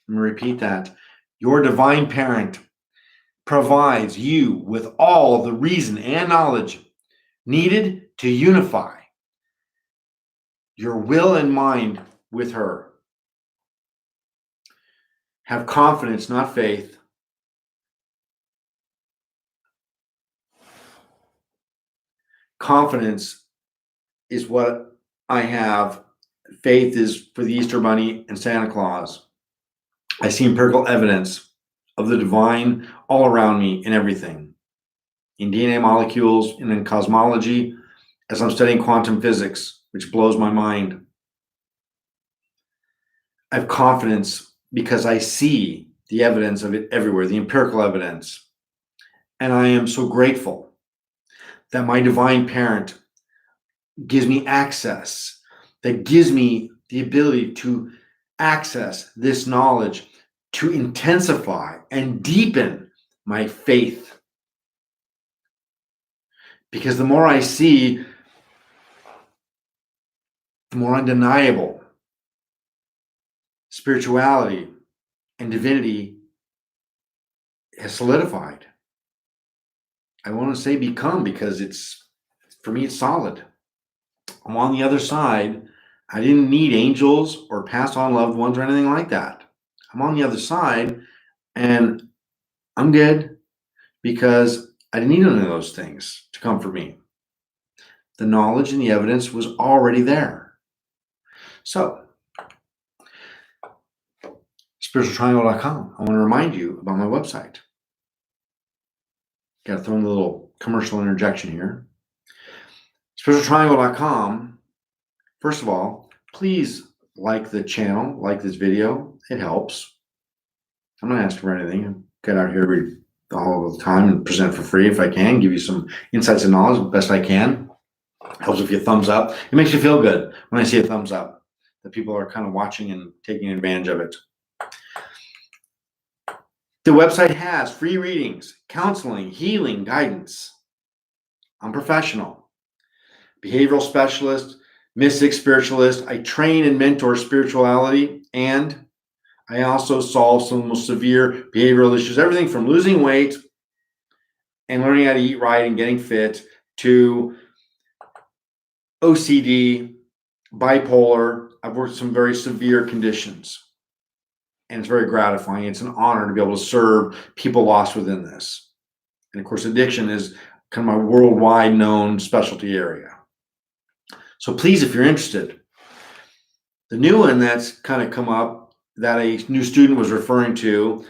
Let me repeat that. Your divine parent provides you with all the reason and knowledge needed to unify your will and mind with her. Have confidence, not faith. Confidence is what I have. Faith is for the Easter Bunny and Santa Claus. I see empirical evidence of the divine all around me in everything. In DNA molecules and in cosmology, as I'm studying quantum physics, which blows my mind. I have confidence because I see the evidence of it everywhere, the empirical evidence. And I am so grateful that my divine parent gives me access, that gives me the ability to access this knowledge, to intensify and deepen my faith. Because the more I see, the more undeniable spirituality and divinity has solidified. I want to say become, because for me, it's solid. I'm on the other side. I didn't need angels or pass on loved ones or anything like that. I'm on the other side and I'm good because I didn't need none of those things to comfort me. The knowledge and the evidence was already there. So, spiritualtriangle.com. I want to remind you about my website. Got to throw in a little commercial interjection here. Spiritualtriangle.com. First of all, please like the channel, like this video. It helps. I'm not asking for anything. I get out here all the time and present for free if I can, give you some insights and knowledge the best I can. Helps if you thumbs up. It makes you feel good when I see a thumbs up, that people are kind of watching and taking advantage of it. The website has free readings, counseling, healing, guidance. I'm professional, behavioral specialist, mystic spiritualist. I train and mentor spirituality, and I also solve some of the most severe behavioral issues, everything from losing weight and learning how to eat right and getting fit to OCD, bipolar. I've worked with some very severe conditions, and it's very gratifying. It's an honor to be able to serve people lost within this. And of course, addiction is kind of my worldwide known specialty area. So please, if you're interested, the new one that's kind of come up that a new student was referring to,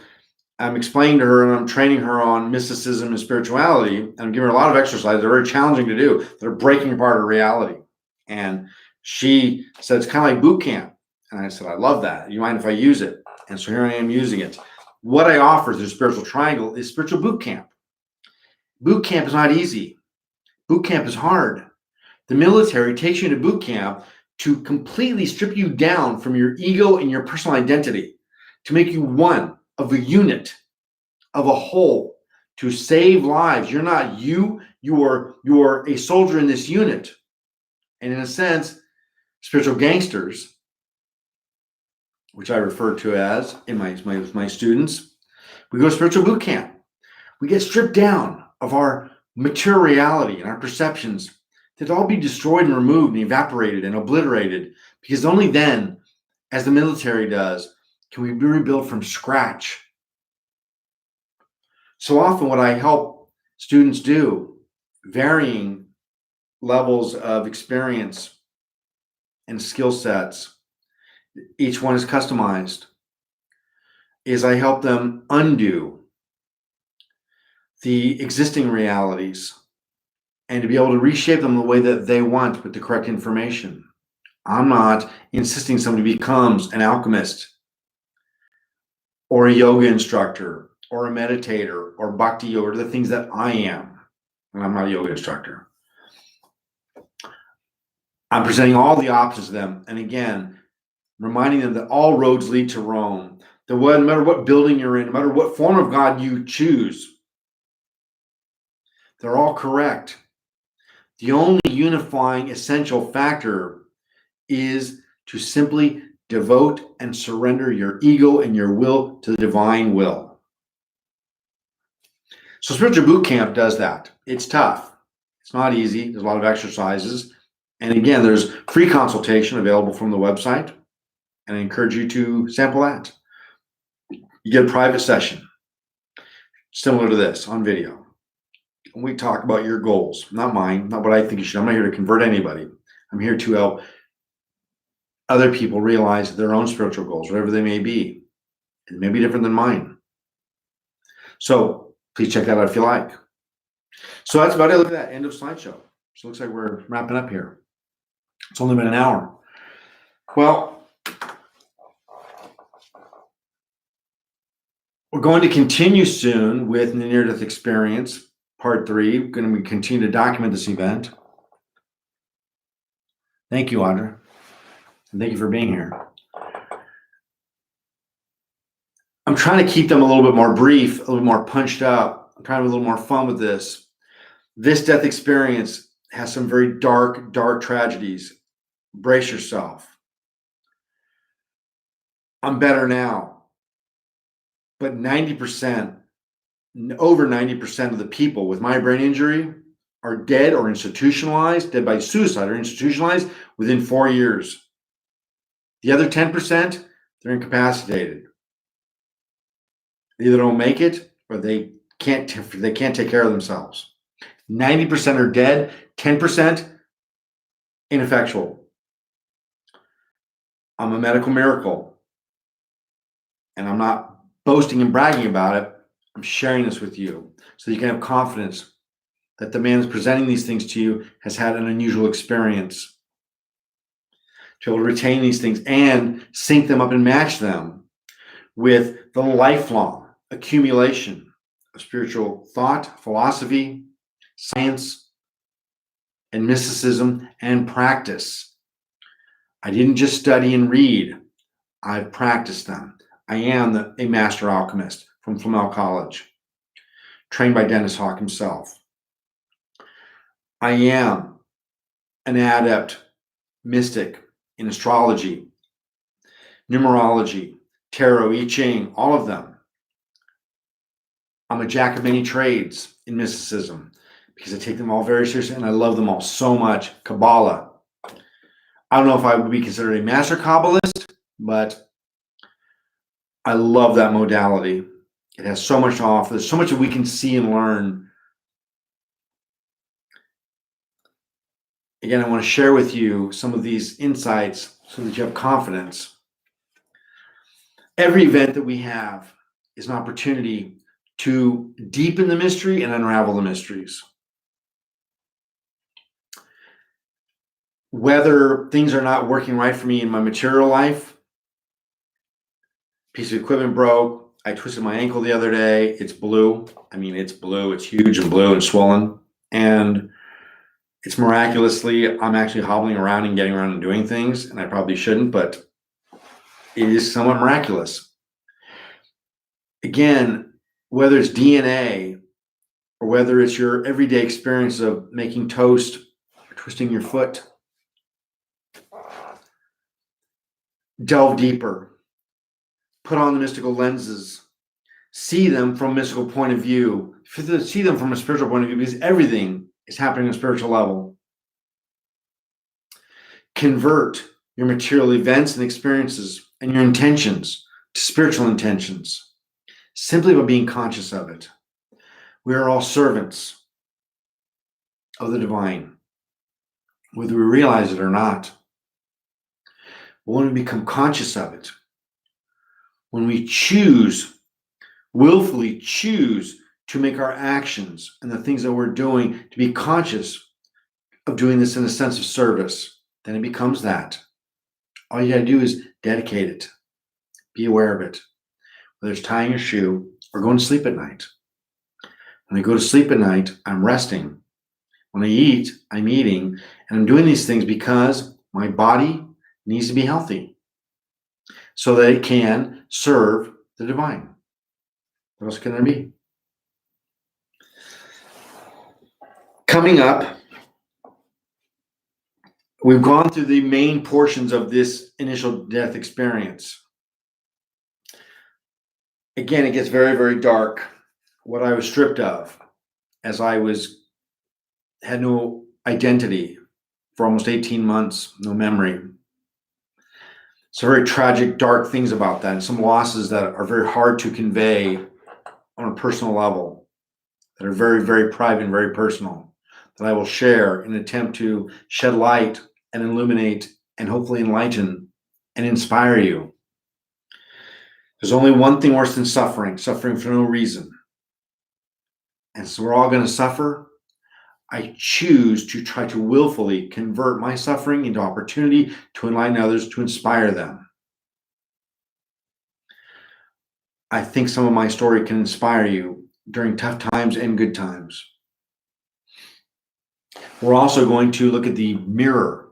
I'm explaining to her and I'm training her on mysticism and spirituality. And I'm giving her a lot of exercises. They're very challenging to do. They're breaking apart her reality. And she said, it's kind of like boot camp. And I said, I love that. You mind if I use it? And so here I am using it. What I offer through Spiritual Triangle is spiritual boot camp. Boot camp is not easy. Boot camp is hard. The military takes you into boot camp to completely strip you down from your ego and your personal identity, to make you one of a unit, of a whole, to save lives. You're not you. You're a soldier in this unit. And in a sense, spiritual gangsters, which I refer to as in my students, we go to spiritual boot camp. We get stripped down of our material reality and our perceptions, that all be destroyed and removed and evaporated and obliterated, because only then, as the military does, can we be rebuilt from scratch. So often what I help students do, varying levels of experience and skill sets, each one is customized, is I help them undo the existing realities and to be able to reshape them the way that they want with the correct information. I'm not insisting somebody becomes an alchemist or a yoga instructor or a meditator or bhakti yoga, or the things that I am. and I'm not a yoga instructor. I'm presenting all the opposites to them. And again, reminding them that all roads lead to Rome. That no matter what building you're in, no matter what form of God you choose, they're all correct. The only unifying essential factor is to simply devote and surrender your ego and your will to the divine will. So Spiritual Boot Camp does that. It's tough. It's not easy. There's a lot of exercises. And again, there's free consultation available from the website. And I encourage you to sample that. You get a private session, similar to this, on video. And we talk about your goals, not mine, not what I think you should. I'm not here to convert anybody. I'm here to help other people realize their own spiritual goals, whatever they may be. It may be different than mine. So please check that out if you like. So that's about it. Look at that, end of slideshow. So it looks like we're wrapping up here. It's only been an hour. Well, we're going to continue soon with the near-death experience, part 3. We're going to continue to document this event. Thank you, Audra. And thank you for being here. I'm trying to keep them a little bit more brief, a little more punched up. I'm trying to have a little more fun with this. This death experience has some very dark, dark tragedies. Brace yourself. I'm better now. But 90%, over 90% of the people with my brain injury are dead or institutionalized, dead by suicide or institutionalized within 4 years. The other 10%, they're incapacitated. They either don't make it or they can't take care of themselves. 90% are dead, 10% ineffectual. I'm a medical miracle. And I'm not boasting and bragging about it. I'm sharing this with you so you can have confidence that the man who's presenting these things to you has had an unusual experience. To be able to retain these things and sync them up and match them with the lifelong accumulation of spiritual thought, philosophy, science, and mysticism and practice. I didn't just study and read. I've practiced them. I am a master alchemist from Flamel College, trained by Dennis Hawk himself. I am an adept mystic in astrology, numerology, tarot, I Ching, all of them. I'm a jack of many trades in mysticism because I take them all very seriously and I love them all so much. Kabbalah. I don't know if I would be considered a master Kabbalist, but I love that modality. It has so much to offer. There's so much that we can see and learn. Again, I want to share with you some of these insights so that you have confidence. Every event that we have is an opportunity to deepen the mystery and unravel the mysteries. Whether things are not working right for me in my material life, piece of equipment broke, I twisted my ankle the other day, it's blue. I mean, it's blue, it's huge and blue and swollen. And it's miraculously, I'm actually hobbling around and getting around and doing things, and I probably shouldn't, but it is somewhat miraculous. Again, whether it's DNA or whether it's your everyday experience of making toast or twisting your foot, delve deeper, put on the mystical lenses, see them from a mystical point of view, see them from a spiritual point of view, because everything is happening on a spiritual level. Convert your material events and experiences and your intentions to spiritual intentions, simply by being conscious of it. We are all servants of the divine, whether we realize it or not. But when we become conscious of it, when we willfully choose to make our actions and the things that we're doing to be conscious of doing this in a sense of service, then it becomes that. All you got to do is dedicate it. Be aware of it. Whether it's tying your shoe or going to sleep at night. When I go to sleep at night, I'm resting. When I eat, I'm eating. And I'm doing these things because my body needs to be healthy so that it can serve the divine. What else can there be? Coming up, we've gone through the main portions of this initial death experience. Again, it gets very, very dark. What I was stripped of as I had no identity for almost 18 months, no memory. Some very tragic, dark things about that, and some losses that are very hard to convey on a personal level, that are very, very private and very personal, that I will share in an attempt to shed light and illuminate and hopefully enlighten and inspire you. There's only one thing worse than suffering for no reason. And so we're all going to suffer. I choose to try to willfully convert my suffering into opportunity to enlighten others, to inspire them. I think some of my story can inspire you during tough times and good times. We're also going to look at the mirror.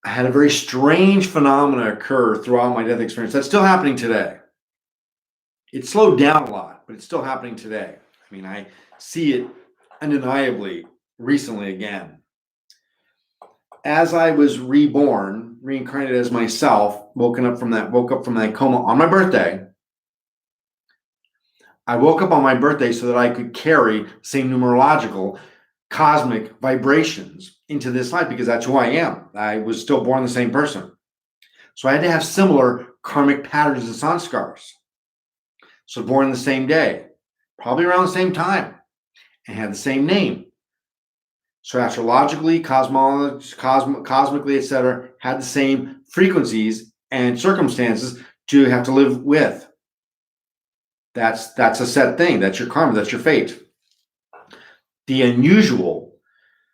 I had a very strange phenomena occur throughout my death experience. That's still happening today. It slowed down a lot, but it's still happening today. I mean, I see it undeniably recently again. As I was reborn, reincarnated as myself, woke up from that coma on my birthday. I woke up on my birthday so that I could carry the same numerological cosmic vibrations into this life, because that's who I am. I was still born the same person. So I had to have similar karmic patterns and sanskars. So born the same day, probably around the same time, and had the same name. So astrologically, cosmically, etc., had the same frequencies and circumstances to have to live with. That's a set thing. That's your karma. That's your fate. The unusual,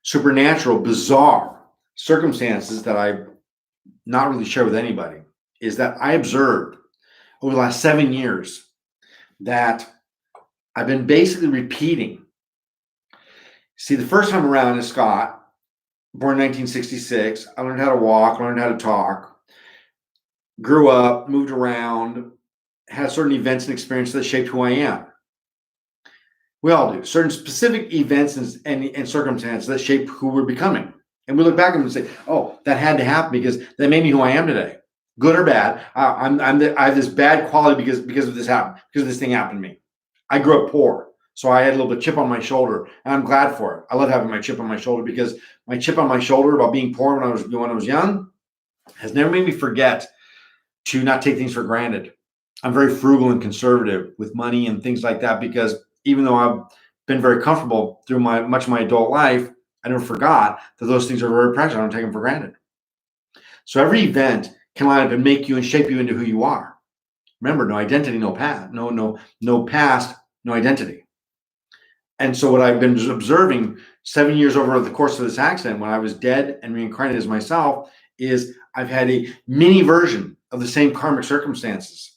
supernatural, bizarre circumstances that I not really share with anybody is that I observed over the last 7 years that I've been basically repeating. See, the first time around as Scott, born in 1966, I learned how to walk, learned how to talk, grew up, moved around, had certain events and experiences that shaped who I am. We all do. Certain specific events and circumstances that shape who we're becoming. And we look back and say, oh, that had to happen because that made me who I am today. Good or bad, I have this bad quality because of this happened, because this thing happened to me. I grew up poor, so I had a little bit of chip on my shoulder, and I'm glad for it. I love having my chip on my shoulder, because my chip on my shoulder about being poor when I was young has never made me forget to not take things for granted. I'm very frugal and conservative with money and things like that, because even though I've been very comfortable through much of my adult life, I never forgot that those things are very precious. I don't take them for granted. So every event can line up and make you and shape you into who you are. Remember, no identity, no past, no past, no identity. And so what I've been observing 7 years over the course of this accident, when I was dead and reincarnated as myself, is I've had a mini version of the same karmic circumstances.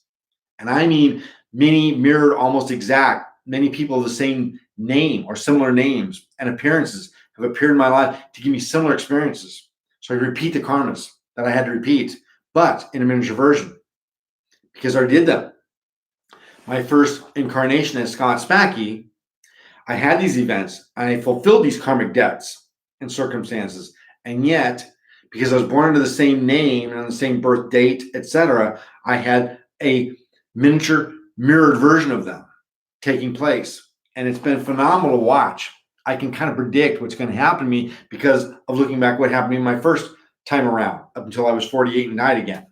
And I mean many, mirrored, almost exact. Many people of the same name or similar names and appearances have appeared in my life to give me similar experiences. So I repeat the karmas that I had to repeat, but in a miniature version, because I did them. My first incarnation as Scott Spackey, I had these events, and I fulfilled these karmic debts and circumstances. And yet, because I was born into the same name and on the same birth date, etc., I had a miniature mirrored version of them taking place. And it's been phenomenal to watch. I can kind of predict what's going to happen to me because of looking back what happened to me my first time around, up until I was 48 and died again.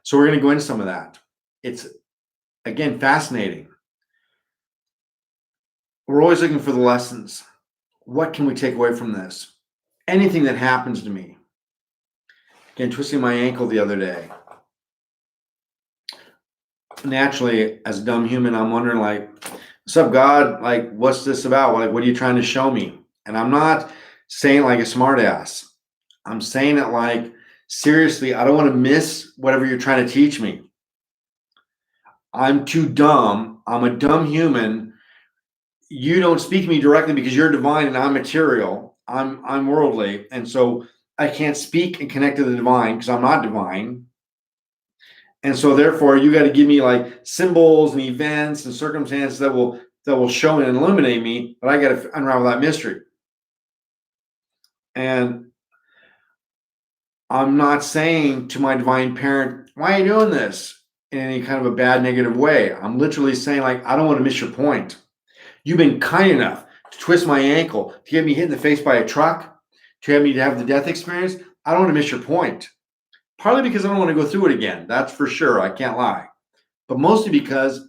So we're going to go into some of that. It's, again, fascinating. We're always looking for the lessons. What can we take away from this? Anything that happens to me. Again, twisting my ankle the other day. Naturally, as a dumb human, I'm wondering, like, what's up, God? Like, what's this about? Like, what are you trying to show me? And I'm not saying like a smart ass. I'm saying it like, seriously, I don't want to miss whatever you're trying to teach me. I'm too dumb. I'm a dumb human. You don't speak to me directly because you're divine and I'm material. I'm worldly. And so I can't speak and connect to the divine because I'm not divine. And so therefore you got to give me like symbols and events and circumstances that will show and illuminate me, but I got to unravel that mystery. And I'm not saying to my divine parent, why are you doing this in any kind of a bad, negative way? I'm literally saying, like, I don't want to miss your point. You've been kind enough to twist my ankle, to get me hit in the face by a truck, to have me to have the death experience. I don't want to miss your point. Partly because I don't want to go through it again. That's for sure. I can't lie. But mostly because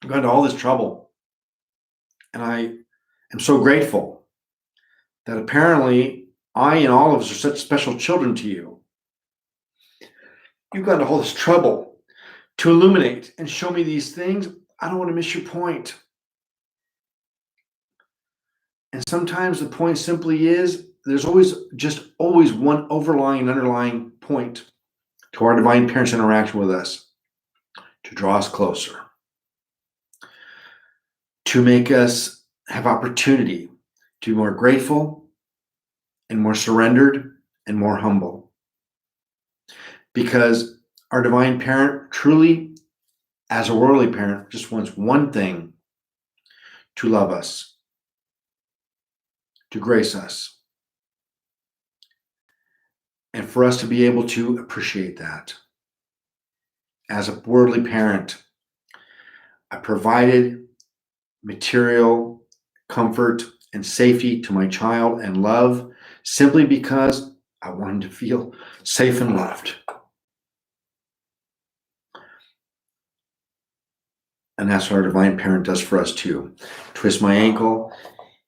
I've gone to all this trouble. And I am so grateful that apparently I and all of us are such special children to you. You've gone to all this trouble to illuminate and show me these things. I don't want to miss your point. And sometimes the point simply is there's always one overlying and underlying point to our divine parents' interaction with us, to draw us closer, to make us have opportunity to be more grateful and more surrendered and more humble. Because our divine parent truly, as a worldly parent, just wants one thing: to love us, to grace us, and for us to be able to appreciate that. As a worldly parent, I provided material comfort and safety to my child and love simply because I wanted to feel safe and loved. And that's what our divine parent does for us too. Twists my ankle,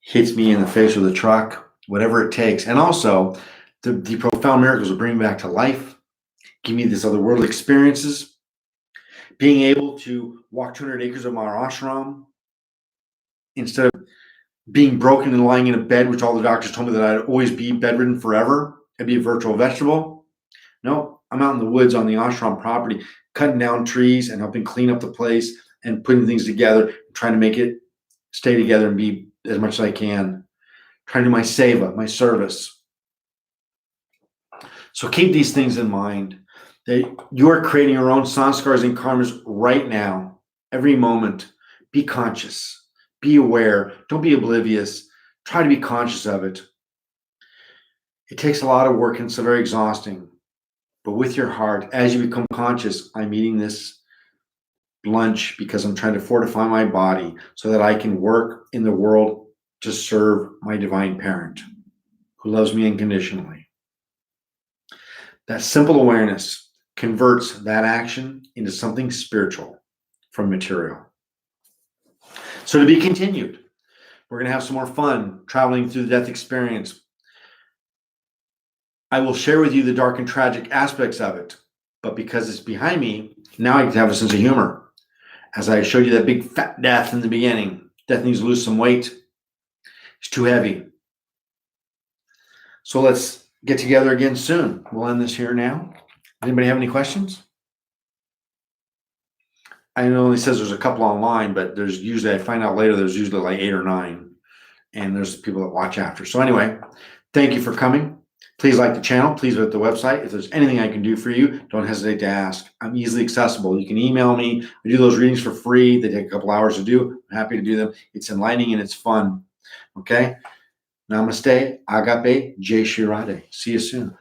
hits me in the face with a truck, whatever it takes. And also the profound miracles of bringing me back to life, give me these otherworldly experiences, being able to walk 200 acres of my ashram instead of being broken and lying in a bed, which all the doctors told me that I'd always be bedridden forever. I'd be a virtual vegetable. No, I'm out in the woods on the ashram property, cutting down trees and helping clean up the place and putting things together, trying to make it stay together and be as much as I can. Trying to do my seva, my service. So keep these things in mind, that you're creating your own sanskars and karmas right now, every moment. Be conscious, be aware, don't be oblivious. Try to be conscious of it. It takes a lot of work and it's very exhausting. But with your heart, as you become conscious, I'm eating this lunch because I'm trying to fortify my body so that I can work in the world to serve my divine parent who loves me unconditionally. That simple awareness converts that action into something spiritual from material. So to be continued. We're going to have some more fun traveling through the death experience. I will share with you the dark and tragic aspects of it, but because it's behind me, now I get to have a sense of humor. As I showed you that big fat death in the beginning, death needs to lose some weight. It's too heavy. So let's get together again soon. We'll end this here now. Anybody have any questions? I know it only says there's a couple online, but there's usually, I find out later, there's usually like 8 or 9. And there's people that watch after. So anyway, thank you for coming. Please like the channel. Please visit the website. If there's anything I can do for you, don't hesitate to ask. I'm easily accessible. You can email me. I do those readings for free. They take a couple hours to do. I'm happy to do them. It's enlightening and it's fun. Okay? Namaste, Agape, Jai Shri Radhe. See you soon.